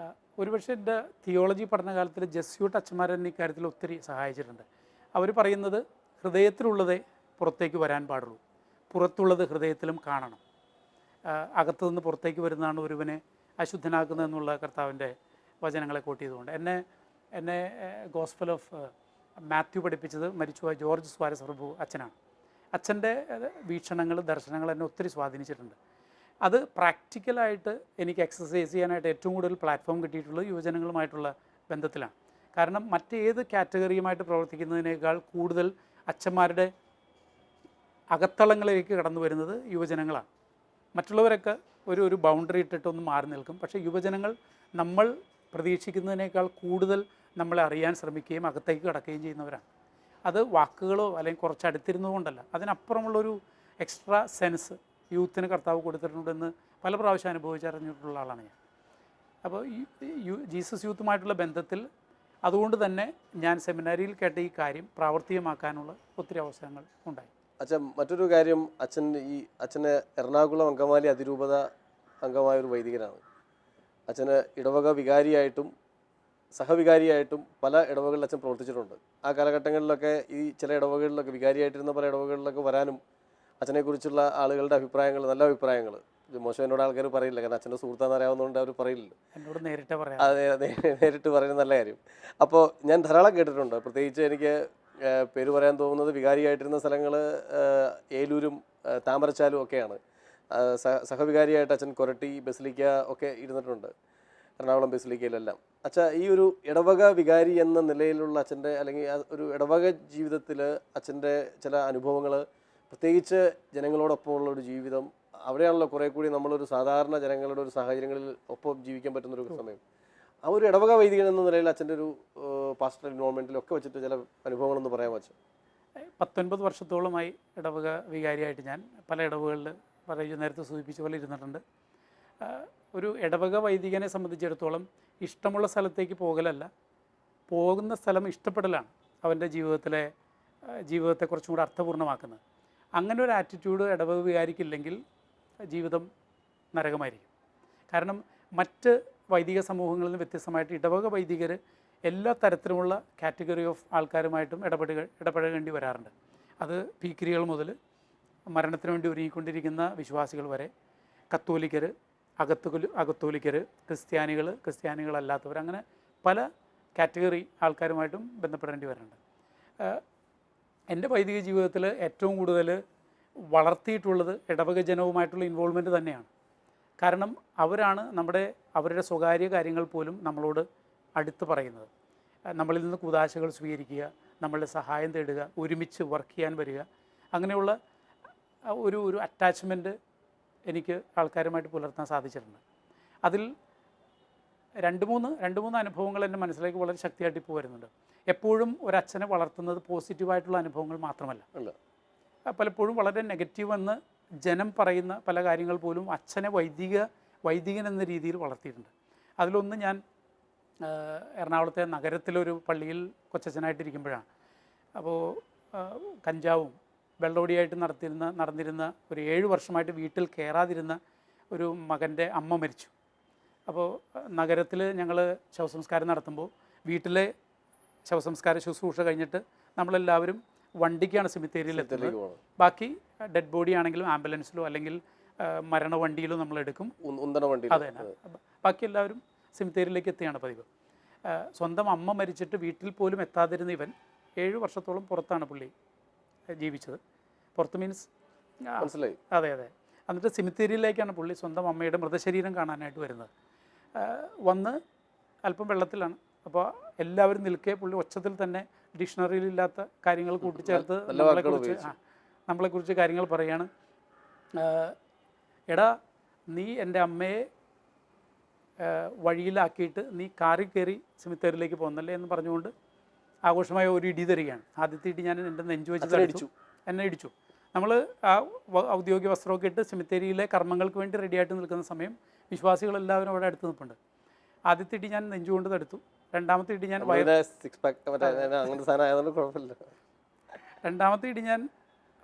ഒരുപക്ഷെ എൻ്റെ തിയോളജി പഠനകാലത്തിൽ ജസ്യൂട്ട് അച്ഛന്മാർ എന്നെ ഇക്കാര്യത്തിൽ ഒത്തിരി സഹായിച്ചിട്ടുണ്ട്. അവർ പറയുന്നത് ഹൃദയത്തിലുള്ളതേ പുറത്തേക്ക് വരാൻ പാടുള്ളൂ, പുറത്തുള്ളത് ഹൃദയത്തിലും കാണണം. അകത്തു നിന്ന് പുറത്തേക്ക് വരുന്നതാണ് ഒരുവനെ അശുദ്ധനാക്കുന്നതെന്നുള്ള കർത്താവിൻ്റെ വചനങ്ങളെ കോട്ട് ചെയ്തുകൊണ്ട് എന്നെ ഗോസ്പൽ ഓഫ് മാത്യു പഠിപ്പിച്ചത് മരിച്ചുപോയ ജോർജ് സ്വാരസ് പ്രഭു അച്ഛനാണ്. അച്ഛൻ്റെ വീക്ഷണങ്ങൾ, ദർശനങ്ങൾ എന്നെ ഒത്തിരി സ്വാധീനിച്ചിട്ടുണ്ട്. അത് പ്രാക്ടിക്കലായിട്ട് എനിക്ക് എക്സസൈസ് ചെയ്യാനായിട്ട് ഏറ്റവും കൂടുതൽ പ്ലാറ്റ്ഫോം കിട്ടിയിട്ടുള്ളത് യുവജനങ്ങളുമായിട്ടുള്ള ബന്ധത്തിലാണ്. കാരണം മറ്റേത് കാറ്റഗറിയുമായിട്ട് പ്രവർത്തിക്കുന്നതിനേക്കാൾ കൂടുതൽ അച്ഛന്മാരുടെ അകത്തളങ്ങളിലേക്ക് കടന്നു വരുന്നത് യുവജനങ്ങളാണ്. മറ്റുള്ളവരൊക്കെ ഒരു ബൗണ്ടറി ഇട്ടിട്ടൊന്ന് മാറി നിൽക്കും. പക്ഷേ യുവജനങ്ങൾ നമ്മൾ പ്രതീക്ഷിക്കുന്നതിനേക്കാൾ കൂടുതൽ നമ്മളെ അറിയാൻ ശ്രമിക്കുകയും അകത്തേക്ക് കടക്കുകയും ചെയ്യുന്നവരാണ്. അത് വാക്കുകളോ അല്ലെങ്കിൽ കുറച്ച് അടുത്തിരുന്നതുകൊണ്ടല്ല, അതിനപ്പുറമുള്ളൊരു എക്സ്ട്രാ സെൻസ് യൂത്തിന് കർത്താവ് കൊടുത്തിട്ടുണ്ടെന്ന് പല പ്രാവശ്യം അനുഭവിച്ചറിഞ്ഞിട്ടുള്ള ആളാണ് ഞാൻ. അപ്പോൾ ഈ ജീസസ് യൂത്തുമായിട്ടുള്ള ബന്ധത്തിൽ അതുകൊണ്ട് തന്നെ ഞാൻ സെമിനാരിയിൽ കേട്ട ഈ കാര്യം പ്രാവർത്തികമാക്കാനുള്ള ഒത്തിരി അവസരങ്ങൾ ഉണ്ടായി. അച്ഛൻ മറ്റൊരു കാര്യം, അച്ഛന് എറണാകുളം അങ്കമാലി അതിരൂപത അംഗമായ ഒരു വൈദികനാണ്. അച്ഛന് ഇടവക വികാരിയായിട്ടും സഹവികാരിയായിട്ടും പല ഇടവകളിൽ അച്ഛൻ പ്രവർത്തിച്ചിട്ടുണ്ട്. ആ കാലഘട്ടങ്ങളിലൊക്കെ ഈ ചില ഇടവകളിലൊക്കെ വികാരിയായിട്ടിരുന്ന പല ഇടവകളിലൊക്കെ വരാനും അച്ഛനെക്കുറിച്ചുള്ള ആളുകളുടെ അഭിപ്രായങ്ങൾ, നല്ല അഭിപ്രായങ്ങൾ മോശം എന്നോട് ആൾക്കാർ പറയില്ല, കാരണം അച്ഛൻ്റെ സുഹൃത്താന്ന് അറിയാവുന്നതുകൊണ്ട് അവർ പറയില്ലല്ലോ. എന്നോട് നേരിട്ട് പറയാം. അതെ, നേരിട്ട് പറയുന്നത് നല്ല കാര്യം. അപ്പോൾ ഞാൻ ധാരാളം കേട്ടിട്ടുണ്ട്. പ്രത്യേകിച്ച് എനിക്ക് പേര് പറയാൻ തോന്നുന്നത് വികാരിയായിട്ടിരുന്ന സ്ഥലങ്ങൾ ഏലൂരും താമരച്ചാലും ഒക്കെയാണ്. സഹവികാരിയായിട്ട് അച്ഛൻ കൊരട്ടി, ബസിലിക്ക ഒക്കെ ഇരുന്നിട്ടുണ്ട്, എറണാകുളം ബസിലിക്കയിലെല്ലാം. അച്ഛാ, ഈ ഒരു ഇടവക വികാരി എന്ന നിലയിലുള്ള അച്ഛൻ്റെ, അല്ലെങ്കിൽ ഒരു ഇടവക ജീവിതത്തിൽ അച്ഛൻ്റെ ചില അനുഭവങ്ങൾ, പ്രത്യേകിച്ച് ജനങ്ങളോടൊപ്പമുള്ള ഒരു ജീവിതം, അവിടെയാണല്ലോ കുറേ കൂടി നമ്മളൊരു സാധാരണ ജനങ്ങളുടെ ഒരു സാഹചര്യങ്ങളിൽ ഒപ്പം ജീവിക്കാൻ പറ്റുന്നൊരു സമയം. ആ ഒരു ഇടവക വൈദികൻ എന്ന നിലയിൽ അച്ഛൻ്റെ ഒരു പാസ്റ്റർ എൻവോൾമെൻറ്റിലൊക്കെ വെച്ചിട്ട് ചില അനുഭവങ്ങളൊന്ന് പറയാൻ വെച്ചു. 19 വർഷത്തോളമായി ഇടവക വികാരിയായിട്ട് ഞാൻ പല ഇടവകളിൽ നേരത്തെ സൂചിപ്പിച്ച പോലെ ഇരുന്നിട്ടുണ്ട്. ഒരു ഇടവക വൈദികനെ സംബന്ധിച്ചിടത്തോളം ഇഷ്ടമുള്ള സ്ഥലത്തേക്ക് പോകലല്ല, പോകുന്ന സ്ഥലം ഇഷ്ടപ്പെടലാണ് അവൻ്റെ ജീവിതത്തെ കുറച്ചും കൂടെ അർത്ഥപൂർണ്ണമാക്കുന്നത്. അങ്ങനെ ഒരു ആറ്റിറ്റ്യൂഡ് ഇടവക വികാരിക്കില്ലെങ്കിൽ ജീവിതം നരകമായിരിക്കും. കാരണം മറ്റ് വൈദിക സമൂഹങ്ങളിൽ നിന്ന് വ്യത്യസ്തമായിട്ട് ഇടവക വൈദികർ എല്ലാ തരത്തിലുമുള്ള കാറ്റഗറി ഓഫ് ആൾക്കാരുമായിട്ടും ഇടപഴകേണ്ടി വരാറുണ്ട്. അത് ഭീക്രികൾ മുതൽ മരണത്തിന് വേണ്ടി ഒരുങ്ങിക്കൊണ്ടിരിക്കുന്ന വിശ്വാസികൾ വരെ, കത്തോലിക്കർ, അകത്തോലിക്കർ, ക്രിസ്ത്യാനികളല്ലാത്തവർ, അങ്ങനെ പല കാറ്റഗറി ആൾക്കാരുമായിട്ടും ബന്ധപ്പെടേണ്ടി വരുന്നുണ്ട്. എൻ്റെ വൈദിക ജീവിതത്തിൽ ഏറ്റവും കൂടുതൽ വളർത്തിയിട്ടുള്ളത് ഇടവക ജനവുമായിട്ടുള്ള ഇൻവോൾവ്മെൻറ്റ് തന്നെയാണ്. കാരണം അവരാണ് അവരുടെ സ്വകാര്യ കാര്യങ്ങൾ പോലും നമ്മളോട് അടുത്ത് പറയുന്നത്. നമ്മളിൽ നിന്ന് കുദാശകൾ സ്വീകരിക്കുക, നമ്മളുടെ സഹായം തേടുക, ഒരുമിച്ച് വർക്ക് ചെയ്യാൻ വരിക, അങ്ങനെയുള്ള ഒരു അറ്റാച്ച്മെൻറ്റ് എനിക്ക് ആൾക്കാരുമായിട്ട് പുലർത്താൻ സാധിച്ചിട്ടുണ്ട്. അതിൽ രണ്ട് മൂന്ന് അനുഭവങ്ങൾ എൻ്റെ മനസ്സിലേക്ക് വളരെ ശക്തിയായിട്ട് ഇപ്പോൾ വരുന്നുണ്ട്. എപ്പോഴും ഒരച്ഛനെ വളർത്തുന്നത് പോസിറ്റീവായിട്ടുള്ള അനുഭവങ്ങൾ മാത്രമല്ല, പലപ്പോഴും വളരെ നെഗറ്റീവ് എന്ന് ജനം പറയുന്ന പല കാര്യങ്ങൾ പോലും അച്ഛനെ വൈദികൻ എന്ന രീതിയിൽ വളർത്തിയിട്ടുണ്ട്. അതിലൊന്ന്, ഞാൻ എറണാകുളത്തെ നഗരത്തിലൊരു പള്ളിയിൽ കൊച്ചച്ഛനായിട്ടിരിക്കുമ്പോഴാണ്. അപ്പോൾ കഞ്ചാവും വെള്ളോടിയായിട്ട് നടന്നിരുന്ന ഒരു 7 വർഷമായിട്ട് വീട്ടിൽ കയറാതിരുന്ന ഒരു മകൻ്റെ അമ്മ മരിച്ചു. അപ്പോൾ നഗരത്തിൽ ഞങ്ങൾ ശവസംസ്കാരം നടത്തുമ്പോൾ വീട്ടിലെ ശവസംസ്കാര ശുശ്രൂഷ കഴിഞ്ഞിട്ട് നമ്മളെല്ലാവരും വണ്ടിക്കാണ് സെമിത്തേരിയിൽ എത്തുന്നത്. ബാക്കി ഡെഡ് ബോഡി ആണെങ്കിലും ആംബുലൻസിലോ അല്ലെങ്കിൽ മരണവണ്ടിയിലോ നമ്മളെടുക്കും. അതെ, ബാക്കി എല്ലാവരും സെമിത്തേരിയിലേക്ക് എത്തുകയാണ് പതിവ്. സ്വന്തം അമ്മ മരിച്ചിട്ട് വീട്ടിൽ പോലും എത്താതിരുന്ന ഇവൻ 7 വർഷത്തോളം പുറത്താണ് പുള്ളി ജീവിച്ചത്. പുറത്ത് മീൻസ് മനസ്സിലായി. അതെ. എന്നിട്ട് സെമിത്തേരിയിലേക്കാണ് പുള്ളി സ്വന്തം അമ്മയുടെ മൃതശരീരം കാണാനായിട്ട് വരുന്നത്. വന്ന് അല്പം വെള്ളത്തിലാണ്. അപ്പോൾ എല്ലാവരും നിൽക്കെ പുള്ളി ഒച്ചത്തിൽ തന്നെ ഡിക്ഷണറിയിലില്ലാത്ത കാര്യങ്ങൾ കൂട്ടിച്ചേർത്ത് നമ്മളെക്കുറിച്ച് കാര്യങ്ങൾ പറയുകയാണ്. എടാ, നീ എൻ്റെ അമ്മയെ വഴിയിലാക്കിയിട്ട് നീ കാറിൽ കയറി സെമിത്തേരിയിലേക്ക് പോകുന്നല്ലേ എന്ന് പറഞ്ഞുകൊണ്ട് ആഘോഷമായ ഒരു ഇടി തരികയാണ്. ആദ്യത്തെ ഇടി ഞാൻ എൻ്റെ നെഞ്ചു വെച്ച് എന്നെ ഇടിച്ചു. നമ്മൾ ആ ഔദ്യോഗിക വസ്ത്രമൊക്കെ ഇട്ട് സെമിത്തേരിയിലെ കർമ്മങ്ങൾക്ക് വേണ്ടി റെഡിയായിട്ട് നിൽക്കുന്ന സമയം വിശ്വാസികളെല്ലാവരും അവിടെ അടുത്ത് നിൽപ്പുണ്ട്. ആദ്യത്തെ ഇടി ഞാൻ നെഞ്ചുകൊണ്ട് തടുത്തു. രണ്ടാമത്തെ ഇടി ഞാൻ രണ്ടാമത്തെ ഇടി ഞാൻ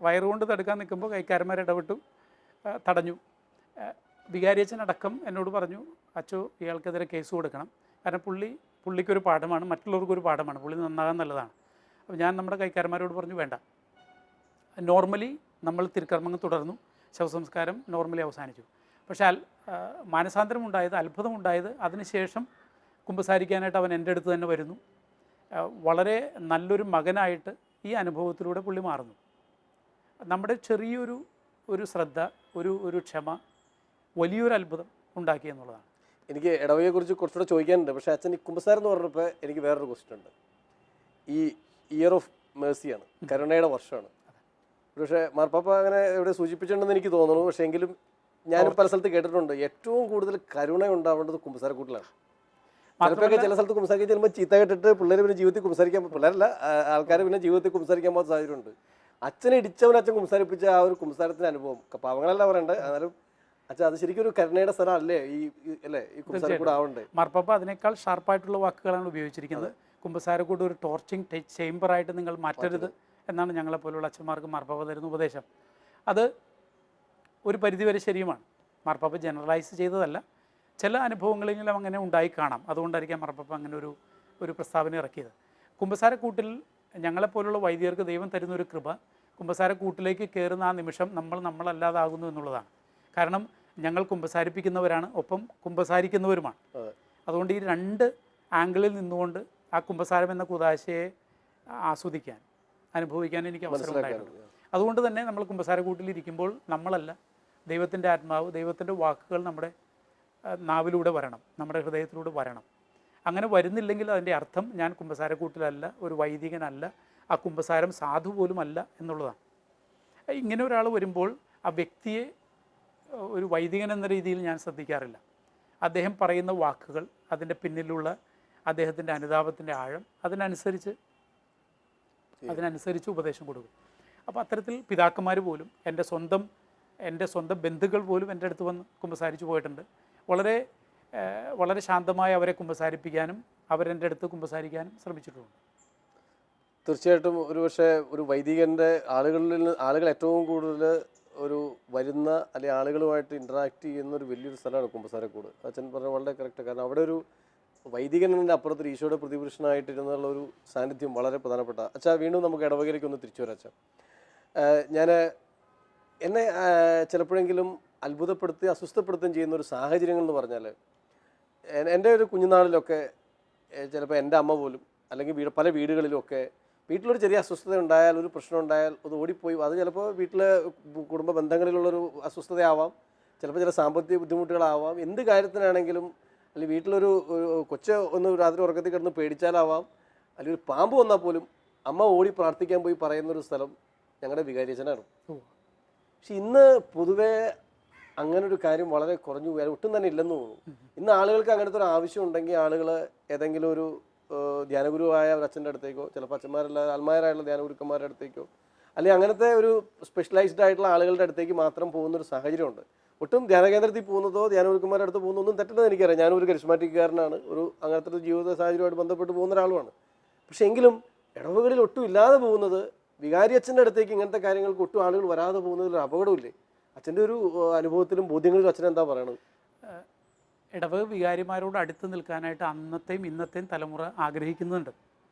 വയറുകൊണ്ട് തടുക്കാൻ നിൽക്കുമ്പോൾ കൈക്കാരന്മാർ ഇടപെട്ടു, തടഞ്ഞു. വികാരിയച്ഛൻ അടക്കം എന്നോട് പറഞ്ഞു, അച്ചോ ഇയാൾക്കെതിരെ കേസ് കൊടുക്കണം, കാരണം പുള്ളിക്കൊരു പാഠമാണ്, മറ്റുള്ളവർക്കൊരു പാഠമാണ്, പുള്ളി നന്നാകാൻ നല്ലതാണ്. അപ്പോൾ ഞാൻ നമ്മുടെ കൈക്കാരന്മാരോട് പറഞ്ഞു, വേണ്ട, നോർമലി നമ്മൾ തിരുക്കർമ്മങ്ങൾ തുടർന്നു, ശവസംസ്കാരം നോർമലി അവസാനിച്ചു. പക്ഷേ മാനസാന്തരമുണ്ടായത്, അത്ഭുതമുണ്ടായത് അതിനുശേഷം കുമ്പസാരിക്കാനായിട്ട് അവൻ എൻ്റെ അടുത്ത് തന്നെ വരുന്നു. വളരെ നല്ലൊരു മകനായിട്ട് ഈ അനുഭവത്തിലൂടെ പുള്ളി മാറുന്നു. നമ്മുടെ ചെറിയൊരു ശ്രദ്ധ, ഒരു ക്ഷമ വലിയൊരു അത്ഭുതം ഉണ്ടാക്കി എന്നുള്ളതാണ്. എനിക്ക് ഇടവകയെക്കുറിച്ച് കുറച്ചുകൂടെ ചോദിക്കാനുണ്ട്. പക്ഷേ അച്ഛൻ ഈ കുമ്പസാരം എന്ന് പറഞ്ഞപ്പോൾ എനിക്ക് വേറൊരു ക്വസ്റ്റ്യൻ ഉണ്ട്. ഈ ഇയർ ഓഫ് മേഴ്സിയാണ്, കരുണയുടെ വർഷമാണ്. പക്ഷേ മാർപ്പാപ്പ അങ്ങനെ എവിടെ സൂചിപ്പിച്ചിട്ടുണ്ടെന്ന് എനിക്ക് തോന്നുന്നു. പക്ഷേ എങ്കിലും ഞാനും പല സ്ഥലത്ത് കേട്ടിട്ടുണ്ട്, ഏറ്റവും കൂടുതൽ കരുണ ഉണ്ടാവേണ്ടത് കുമ്പസാരക്കൂട്ടിലാണ്. ചിലപ്പോൾ ചില സ്ഥലത്ത് കുമ്പസാരിക്കാൻ ചെല്ലുമ്പോൾ ചീത്ത കേട്ടിട്ട് പിള്ളേർ പിന്നെ ജീവിതത്തിൽ കുമ്പസാരിക്കാൻ, പിള്ളേരല്ല ആൾക്കാർ പിന്നെ ജീവിതത്തിൽ കുമ്പസാരിക്കാൻ പോകുന്ന സാഹചര്യമുണ്ട്. അച്ഛനെ ഇടിച്ചവൻ അച്ഛൻ കുമ്പസാരിപ്പിച്ച ആ ഒരു കുമ്പസാരത്തിൻ്റെ അനുഭവം പാവങ്ങളല്ല പറയണ്ടത്. എന്നാലും അച്ഛാ അത് ശരിക്കും ഒരു കരുണയുടെ സ്ഥലം അല്ലേ ഈ കുമ്പസാരക്കൂട് ആവണ്ടേ? മാർപ്പാപ്പ അതിനേക്കാൾ ഷാർപ്പായിട്ടുള്ള വാക്കുകളാണ് ഉപയോഗിച്ചിരിക്കുന്നത്. കുമ്പസാരക്കൂട് ഒരു ടോർച്ചിങ് ചേംബറായിട്ട് നിങ്ങൾ മാറ്റരുത് എന്നാണ് ഞങ്ങളെപ്പോലുള്ള അച്ഛന്മാർക്ക് മാർപ്പാപ്പ തരുന്ന ഉപദേശം. അത് ഒരു പരിധിവരെ ശരിയുമാണ്. മാർപ്പാപ്പ ജനറലൈസ് ചെയ്തതല്ല, ചില അനുഭവങ്ങളെങ്കിലും അങ്ങനെ ഉണ്ടായി കാണാം. അതുകൊണ്ടായിരിക്കാം മാർപ്പാപ്പ അങ്ങനെ ഒരു പ്രസ്താവന ഇറക്കിയത്. കുമ്പസാരക്കൂട്ടിൽ ഞങ്ങളെപ്പോലുള്ള വൈദികർക്ക് ദൈവം തരുന്ന ഒരു കൃപ, കുമ്പസാരക്കൂട്ടിലേക്ക് കയറുന്ന ആ നിമിഷം നമ്മളല്ലാതാകുന്നു എന്നുള്ളതാണ്. കാരണം ഞങ്ങൾ കുമ്പസാരിപ്പിക്കുന്നവരാണ്, ഒപ്പം കുമ്പസാരിക്കുന്നവരുമാണ്. അതുകൊണ്ട് ഈ രണ്ട് ആംഗിളിൽ നിന്നുകൊണ്ട് ആ കുമ്പസാരം എന്ന കുദാശയെ ആസ്വദിക്കാൻ, അനുഭവിക്കാൻ എനിക്ക് അവസരം ഉണ്ടായിട്ടുണ്ട്. അതുകൊണ്ട് തന്നെ നമ്മൾ കുമ്പസാരക്കൂട്ടിലിരിക്കുമ്പോൾ നമ്മളല്ല, ദൈവത്തിൻ്റെ ആത്മാവ്, ദൈവത്തിൻ്റെ വാക്കുകൾ നമ്മുടെ നാവിലൂടെ വരണം, നമ്മുടെ ഹൃദയത്തിലൂടെ വരണം. അങ്ങനെ വരുന്നില്ലെങ്കിൽ അതിൻ്റെ അർത്ഥം ഞാൻ കുമ്പസാരക്കൂട്ടിലല്ല, ഒരു വൈദികനല്ല, ആ കുമ്പസാരം സാധു പോലും അല്ല എന്നുള്ളതാണ്. ഇങ്ങനെ ഒരാൾ വരുമ്പോൾ ആ വ്യക്തിയെ ഒരു വൈദികൻ എന്ന രീതിയിൽ ഞാൻ ശ്രദ്ധിക്കാറില്ല. അദ്ദേഹം പറയുന്ന വാക്കുകൾ, അതിൻ്റെ പിന്നിലുള്ള അദ്ദേഹത്തിൻ്റെ അനുതാപത്തിൻ്റെ ആഴം, അതിനനുസരിച്ച് ഉപദേശം കൊടുക്കും. അപ്പോൾ അത്തരത്തിൽ പിതാക്കന്മാർ പോലും, എൻ്റെ സ്വന്തം ബന്ധുക്കൾ പോലും എൻ്റെ അടുത്ത് വന്ന് കുമ്പസാരിച്ച് പോയിട്ടുണ്ട്. വളരെ ശാന്തമായി അവരെ കുമ്പസാരിപ്പിക്കാനും അവരെൻ്റെ അടുത്ത് കുമ്പസാരിക്കാനും ശ്രമിച്ചിട്ടുണ്ട്. തീർച്ചയായിട്ടും ഒരുപക്ഷെ ഒരു വൈദികൻ്റെ ആളുകൾ ഏറ്റവും കൂടുതൽ ഒരു വരുന്ന അല്ലെങ്കിൽ ആളുകളുമായിട്ട് ഇൻറ്ററാക്ട് ചെയ്യുന്ന ഒരു വലിയൊരു സ്ഥലമാണ് കുമ്പസാരക്കൂട്. അച്ഛൻ പറഞ്ഞ വളരെ കറക്റ്റ്. കാരണം അവിടെ ഒരു വൈദികൻ്റെ അപ്പുറത്ത് ഈശോയുടെ പ്രതിപുരുഷനായിട്ടിരുന്നുള്ള ഒരു സാന്നിധ്യം വളരെ പ്രധാനപ്പെട്ട. അച്ഛാ, വീണ്ടും നമുക്ക് ഇടവകയിലേക്ക് ഒന്ന് തിരിച്ചു വരാം. അച്ഛാ, എന്നെ ചിലപ്പോഴെങ്കിലും അത്ഭുതപ്പെടുത്തുകയും അസ്വസ്ഥപ്പെടുത്തുകയും ചെയ്യുന്ന ഒരു സാഹചര്യങ്ങൾ എന്ന് പറഞ്ഞാൽ, എൻ്റെ ഒരു കുഞ്ഞുനാളിലൊക്കെ ചിലപ്പോൾ എൻ്റെ അമ്മ പോലും അല്ലെങ്കിൽ പല വീടുകളിലുമൊക്കെ വീട്ടിലൊരു ചെറിയ അസ്വസ്ഥത ഉണ്ടായാൽ, ഒരു പ്രശ്നം ഉണ്ടായാൽ അത് ഓടിപ്പോയി. അത് ചിലപ്പോൾ വീട്ടിലെ കുടുംബ ബന്ധങ്ങളിലുള്ളൊരു അസ്വസ്ഥതയാവാം, ചിലപ്പോൾ ചില സാമ്പത്തിക ബുദ്ധിമുട്ടുകളാവാം, എന്ത് കാര്യത്തിനാണെങ്കിലും, അല്ലെങ്കിൽ വീട്ടിലൊരു കൊച്ച് ഒന്ന് രാത്രി ഉറക്കത്തിൽ കിടന്ന് പേടിച്ചാലാവാം, അല്ലെങ്കിൽ ഒരു പാമ്പ് വന്നാൽ പോലും അമ്മ ഓടി പ്രാർത്ഥിക്കാൻ പോയി പറയുന്നൊരു സ്ഥലം ഞങ്ങളുടെ വികാരിയച്ഛനാണ്. പക്ഷെ ഇന്ന് പൊതുവേ അങ്ങനൊരു കാര്യം വളരെ കുറഞ്ഞു പോയാൽ ഒട്ടും തന്നെ ഇല്ലെന്ന് തോന്നുന്നു. ഇന്ന് ആളുകൾക്ക് അങ്ങനത്തെ ഒരു ആവശ്യം ഉണ്ടെങ്കിൽ ആളുകൾ ഏതെങ്കിലും ഒരു ധ്യാനഗുരുവായ ഒരു അച്ഛൻ്റെ അടുത്തേക്കോ, ചിലപ്പോൾ അച്ഛന്മാരല്ലാതെ ആത്മാരായുള്ള ധ്യാനഗുരുക്കന്മാരുടെ അടുത്തേക്കോ, അല്ലെങ്കിൽ അങ്ങനത്തെ ഒരു സ്പെഷ്യലൈസ്ഡ് ആയിട്ടുള്ള ആളുകളുടെ അടുത്തേക്ക് മാത്രം പോകുന്നൊരു സാഹചര്യമുണ്ട്. ഒട്ടും ധ്യാനകേന്ദ്രത്തിൽ പോകുന്നതോ ധ്യാനഗുരുക്കന്മാരുടെ അടുത്ത് പോകുന്നതൊന്നും തെറ്റെന്ന് എനിക്കറിയാം. ഞാനൊരു കരിസ്മാറ്റിക്കാരനാണ്, അങ്ങനത്തെ ഒരു ജീവിത സാഹചര്യമായിട്ട് ബന്ധപ്പെട്ട് പോകുന്ന ഒരാളുമാണ്. പക്ഷേ എങ്കിലും ഇടവകളിൽ ഒട്ടും ഇല്ലാതെ പോകുന്നത്, വികാരി അച്ഛൻ്റെ അടുത്തേക്ക് ഇങ്ങനത്തെ കാര്യങ്ങൾക്ക് ഒട്ടും ആളുകൾ വരാതെ പോകുന്നതിൽ ഒരു അപകടമില്ലേ? അച്ഛൻ്റെ ഒരു അനുഭവത്തിലും ബോധ്യങ്ങളിലും അച്ഛൻ എന്താ പറയണത്? ഇടവക വികാരിമാരോട് അടുത്ത് നിൽക്കാനായിട്ട് അന്നത്തെയും ഇന്നത്തെയും തലമുറ ആഗ്രഹിക്കുന്നുണ്ട്.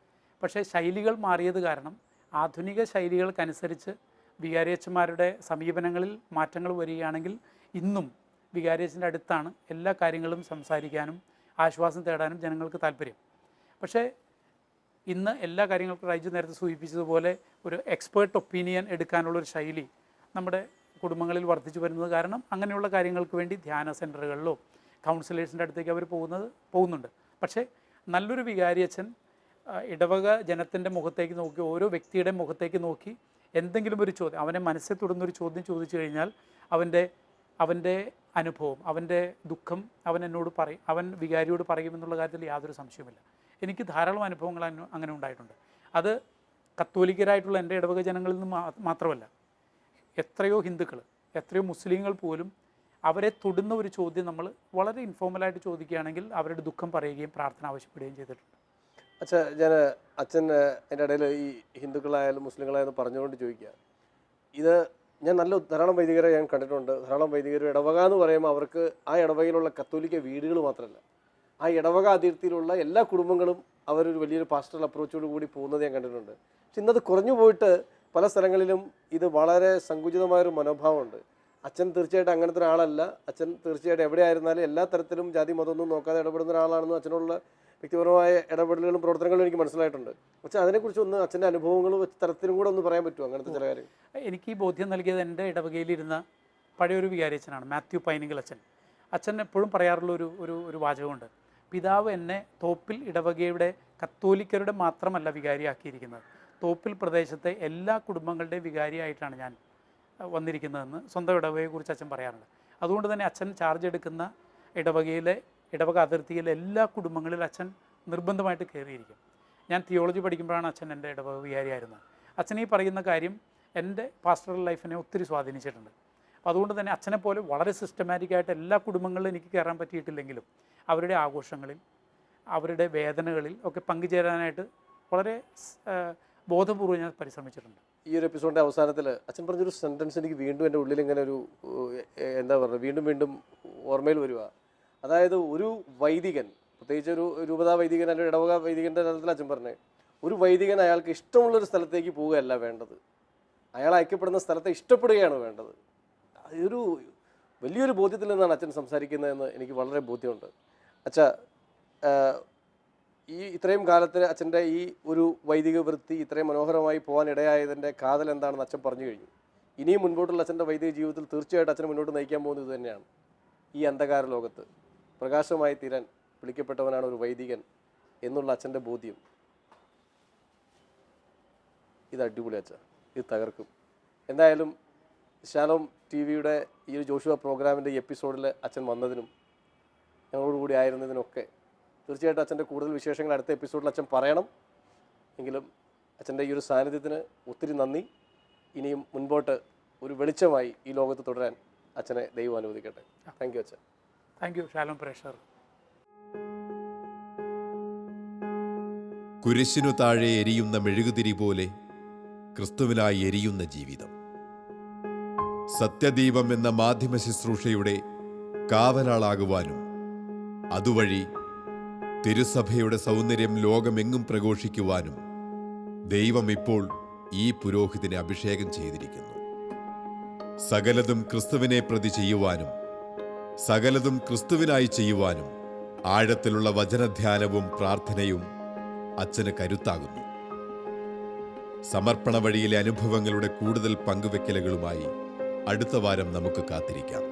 പക്ഷേ ശൈലികൾ മാറിയത് കാരണം ആധുനിക ശൈലികൾക്കനുസരിച്ച് വികാരിയച്ഛന്മാരുടെ സമീപനങ്ങളിൽ മാറ്റങ്ങൾ വരികയാണെങ്കിൽ ഇന്നും വികാരിയച്ഛൻ്റെ അടുത്താണ് എല്ലാ കാര്യങ്ങളും സംസാരിക്കാനും ആശ്വാസം തേടാനും ജനങ്ങൾക്ക് താല്പര്യം. പക്ഷേ ഇന്ന് എല്ലാ കാര്യങ്ങൾക്കും റൈജു നേരത്തെ സൂചിപ്പിച്ചതുപോലെ ഒരു എക്സ്പേർട്ട് ഒപ്പീനിയൻ എടുക്കാനുള്ളൊരു ശൈലി നമ്മുടെ കുടുംബങ്ങളിൽ വർദ്ധിച്ചു വരുന്നത് കാരണം അങ്ങനെയുള്ള കാര്യങ്ങൾക്ക് വേണ്ടി ധ്യാന സെൻറ്ററുകളിലോ കൗൺസിലേഴ്സിൻ്റെ അടുത്തേക്ക് അവർ പോകുന്നുണ്ട്. പക്ഷേ നല്ലൊരു വികാരിയച്ഛൻ ഇടവക ജനത്തിൻ്റെ മുഖത്തേക്ക് നോക്കി, ഓരോ വ്യക്തിയുടെ മുഖത്തേക്ക് നോക്കി എന്തെങ്കിലും ഒരു ചോദ്യം, അവനെ മനസ്സിൽ തൊടുന്നൊരു ചോദ്യം ചോദിച്ചു കഴിഞ്ഞാൽ അവൻ്റെ അനുഭവം, അവൻ്റെ ദുഃഖം അവൻ എന്നോട് പറയും, അവൻ വികാരിയോട് പറയുമെന്നുള്ള കാര്യത്തിൽ യാതൊരു സംശയവുമില്ല. എനിക്ക് ധാരാളം അനുഭവങ്ങൾ അങ്ങനെ ഉണ്ടായിട്ടുണ്ട്. അത് കത്തോലിക്കരായിട്ടുള്ള എൻ്റെ ഇടവക ജനങ്ങളിൽ നിന്ന് മാത്രമല്ല, എത്രയോ ഹിന്ദുക്കൾ, എത്രയോ മുസ്ലിങ്ങൾ പോലും അവരെ തൊടുന്ന ഒരു ചോദ്യം നമ്മൾ വളരെ ഇൻഫോർമലായിട്ട് ചോദിക്കുകയാണെങ്കിൽ അവരുടെ ദുഃഖം പറയുകയും പ്രാർത്ഥന ആവശ്യപ്പെടുകയും ചെയ്തിട്ടുണ്ട്. അച്ഛൻ എൻ്റെ ഇടയിൽ ഈ ഹിന്ദുക്കളായാലും മുസ്ലിങ്ങളായാലും പറഞ്ഞുകൊണ്ട് ചോദിക്കുക, ഇത് ഞാൻ ധാരാളം വൈദികരെ ഞാൻ കണ്ടിട്ടുണ്ട്. ധാരാളം വൈദികർ ഇടവക എന്ന് പറയുമ്പോൾ അവർക്ക് ആ ഇടവകയിലുള്ള കത്തോലിക്ക വീടുകൾ മാത്രമല്ല, ആ ഇടവക അതിർത്തിയിലുള്ള എല്ലാ കുടുംബങ്ങളും അവരൊരു വലിയൊരു പാസ്റ്ററൽ അപ്രോച്ചോട് കൂടി പോകുന്നത് ഞാൻ കണ്ടിട്ടുണ്ട്. പക്ഷെ ഇന്നത് കുറഞ്ഞു പോയിട്ട് പല സ്ഥലങ്ങളിലും ഇത് വളരെ സങ്കുചിതമായൊരു മനോഭാവമുണ്ട്. അച്ഛൻ തീർച്ചയായിട്ടും അങ്ങനത്തെ ഒരാളല്ല. അച്ഛൻ തീർച്ചയായിട്ടും എവിടെയായിരുന്നാലും എല്ലാ തരത്തിലും ജാതി മതമൊന്നും നോക്കാതെ ഇടപെടുന്ന ഒരാളാണെന്നും അച്ഛനുള്ള വ്യക്തിപരമായ ഇടപെടലുകളും പ്രവർത്തനങ്ങളും എനിക്ക് മനസ്സിലായിട്ടുണ്ട്. പക്ഷേ അതിനെക്കുറിച്ച് ഒന്ന് അച്ഛൻ്റെ അനുഭവങ്ങളും തരത്തിലും കൂടെ ഒന്ന് പറയാൻ പറ്റുമോ അങ്ങനത്തെ ചില കാര്യങ്ങൾ? എനിക്ക് ഈ ബോധ്യം നൽകിയത് എൻ്റെ ഇടവകയിലിരുന്ന പഴയൊരു വികാരിയച്ഛനാണ്, മാത്യു പൈനിങ്കൽ അച്ഛൻ. അച്ഛൻ എപ്പോഴും പറയാറുള്ള ഒരു വാചകമുണ്ട്: പിതാവ് എന്നെ തോപ്പിൽ ഇടവകയുടെ കത്തോലിക്കരുടെ മാത്രമല്ല വികാരിയാക്കിയിരിക്കുന്നത്, തോപ്പിൽ പ്രദേശത്തെ എല്ലാ കുടുംബങ്ങളുടെയും വികാരിയായിട്ടാണ് ഞാൻ വന്നിരിക്കുന്നതെന്ന് സ്വന്തം ഇടവകയെക്കുറിച്ച് അച്ഛൻ പറയാറുണ്ട്. അതുകൊണ്ട് തന്നെ അച്ഛൻ ചാർജ് എടുക്കുന്ന ഇടവക അതിർത്തിയിലെ എല്ലാ കുടുംബങ്ങളിലും അച്ഛൻ നിർബന്ധമായിട്ട് കയറിയിരിക്കും. ഞാൻ തിയോളജി പഠിക്കുമ്പോഴാണ് അച്ഛൻ എൻ്റെ ഇടവക വികാരിയായിരുന്നത്. അച്ഛൻ ഈ പറയുന്ന കാര്യം എൻ്റെ പാസ്റ്ററൽ ലൈഫിനെ ഒത്തിരി സ്വാധീനിച്ചിട്ടുണ്ട്. അപ്പോൾ അതുകൊണ്ട് തന്നെ അച്ഛനെ പോലെ വളരെ സിസ്റ്റമാറ്റിക്കായിട്ട് എല്ലാ കുടുംബങ്ങളിലും എനിക്ക് കയറാൻ പറ്റിയിട്ടില്ലെങ്കിലും അവരുടെ ആഘോഷങ്ങളിൽ, അവരുടെ വേദനകളിൽ ഒക്കെ പങ്കുചേരാനായിട്ട് വളരെ ബോധപൂർവ്വം ഞാൻ പരിശ്രമിച്ചിട്ടുണ്ട്. ഈ ഒരു എപ്പിസോഡിൻ്റെ അവസാനത്തിൽ അച്ഛൻ പറഞ്ഞൊരു സെൻറ്റൻസ് എനിക്ക് വീണ്ടും എൻ്റെ ഉള്ളിൽ ഇങ്ങനെ എന്താ പറയുക, വീണ്ടും ഓർമ്മയിൽ വരിക. അതായത് ഒരു വൈദികൻ, പ്രത്യേകിച്ച് ഒരു രൂപതാ വൈദികൻ അല്ലെങ്കിൽ ഇടവക വൈദികൻ്റെ തലത്തിൽ അച്ഛൻ പറഞ്ഞത്, ഒരു വൈദികൻ അയാൾക്ക് ഇഷ്ടമുള്ളൊരു സ്ഥലത്തേക്ക് പോവുകയല്ല വേണ്ടത്, അയാൾ അയക്കപ്പെടുന്ന സ്ഥലത്തെ ഇഷ്ടപ്പെടുകയാണ് വേണ്ടത്. അതൊരു വലിയൊരു ബോധ്യത്തിൽ നിന്നാണ് അച്ഛൻ സംസാരിക്കുന്നതെന്ന് എനിക്ക് വളരെ ബോധ്യമുണ്ട്. അച്ഛാ, ഇത്രയും കാലത്തിൽ അച്ഛൻ്റെ ഈ ഒരു വൈദിക വൃത്തി ഇത്രയും മനോഹരമായി പോകാൻ ഇടയായതിൻ്റെ കാതൽ എന്താണെന്ന് അച്ഛൻ പറഞ്ഞു കഴിഞ്ഞു. ഇനിയും മുൻപോട്ടുള്ള അച്ഛൻ്റെ വൈദിക ജീവിതത്തിൽ തീർച്ചയായിട്ടും അച്ഛനെ മുന്നോട്ട് നയിക്കാൻ പോകുന്നത് ഇത് തന്നെയാണ്. ഈ അന്ധകാര ലോകത്ത് പ്രകാശമായി തീരാൻ വിളിക്കപ്പെട്ടവനാണ് ഒരു വൈദികൻ എന്നുള്ള അച്ഛൻ്റെ ബോധ്യം. ഇത് അടിപൊളി അച്ഛാ, ഇത് തകർക്കും. എന്തായാലും ശാലോം ടി വിയുടെ ഈ ഒരു ജോഷുവ പ്രോഗ്രാമിൻ്റെ ഈ എപ്പിസോഡിൽ അച്ഛൻ വന്നതിനും ഞങ്ങളോടുകൂടി ആയിരുന്നതിനൊക്കെ തീർച്ചയായിട്ടും അച്ഛൻ്റെ കൂടുതൽ വിശേഷങ്ങൾ അടുത്ത എപ്പിസോഡിൽ അച്ഛൻ പറയണം. എങ്കിലും അച്ഛൻ്റെ ഈ ഒരു സാന്നിധ്യത്തിന് ഒത്തിരി നന്ദി. ഇനിയും മുൻപോട്ട് ഒരു വെളിച്ചമായി ഈ ലോകത്ത് തുടരാൻ അച്ഛനെ ദൈവം അനുവദിക്കട്ടെ. താങ്ക് യു അച്ഛൻ. താങ്ക് യു ശാലോം പ്രേക്ഷകർ. കുരിശിനു താഴെ എരിയുന്ന മെഴുകുതിരി പോലെ ക്രിസ്തുവിനായി എരിയുന്ന ജീവിതം. സത്യദീപം എന്ന മാധ്യമ ശുശ്രൂഷയുടെ കാവലാളാകുവാനും അതുവഴി തിരുസഭയുടെ സൗന്ദര്യം ലോകമെങ്ങും പ്രഘോഷിക്കുവാനും ദൈവം ഇപ്പോൾ ഈ പുരോഹിതനെ അഭിഷേകം ചെയ്തിരിക്കുന്നു. സകലതും ക്രിസ്തുവിനെ പ്രതി ചെയ്യുവാനും സകലതും ക്രിസ്തുവിനായി ചെയ്യുവാനും ആഴത്തിലുള്ള വചനധ്യാനവും പ്രാർത്ഥനയും അച്ഛന് കരുത്താകുന്നു. സമർപ്പണ വഴിയിലെ അനുഭവങ്ങളുടെ കൂടുതൽ പങ്കുവെക്കലുകളുമായി അടുത്ത വാരം നമുക്ക് കാത്തിരിക്കാം.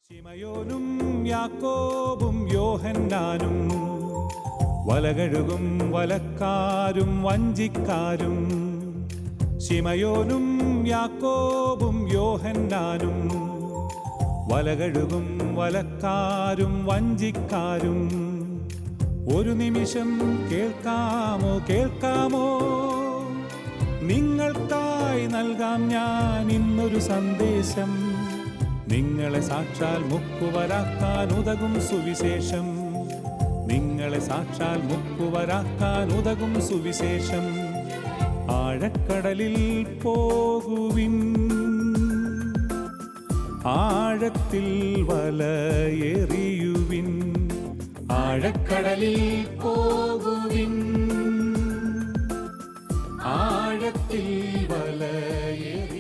ശിമയോനും യാക്കോബും യോഹന്നാനും വലകഴുകും വലക്കാരും വഞ്ചിക്കാരും. ശിമയോനും യാക്കോബും യോഹന്നാനും വലകഴുകും വലക്കാരും വഞ്ചിക്കാരും. ഒരു നിമിഷം കേൾക്കാമോ നിങ്ങൾക്കായി നൽകാം ഞാൻ ഇന്നൊരു സന്ദേശം. നിങ്ങളെ സാക്ഷാൽ മുക്കുവരാക്കാൻ ഉതകും സുവിശേഷം. നിങ്ങളെ സാക്ഷാൽ മുക്കുവരാക്കാൻ ഉതകും സുവിശേഷം. ആഴക്കടലിൽ പോകുവിൻ, ആഴത്തിൽ വലയെറിയുവിൻ. ആഴക്കടലിൽ പോകുവിൻ, ആഴത്തിൽ വലയെറിയുവിൻ.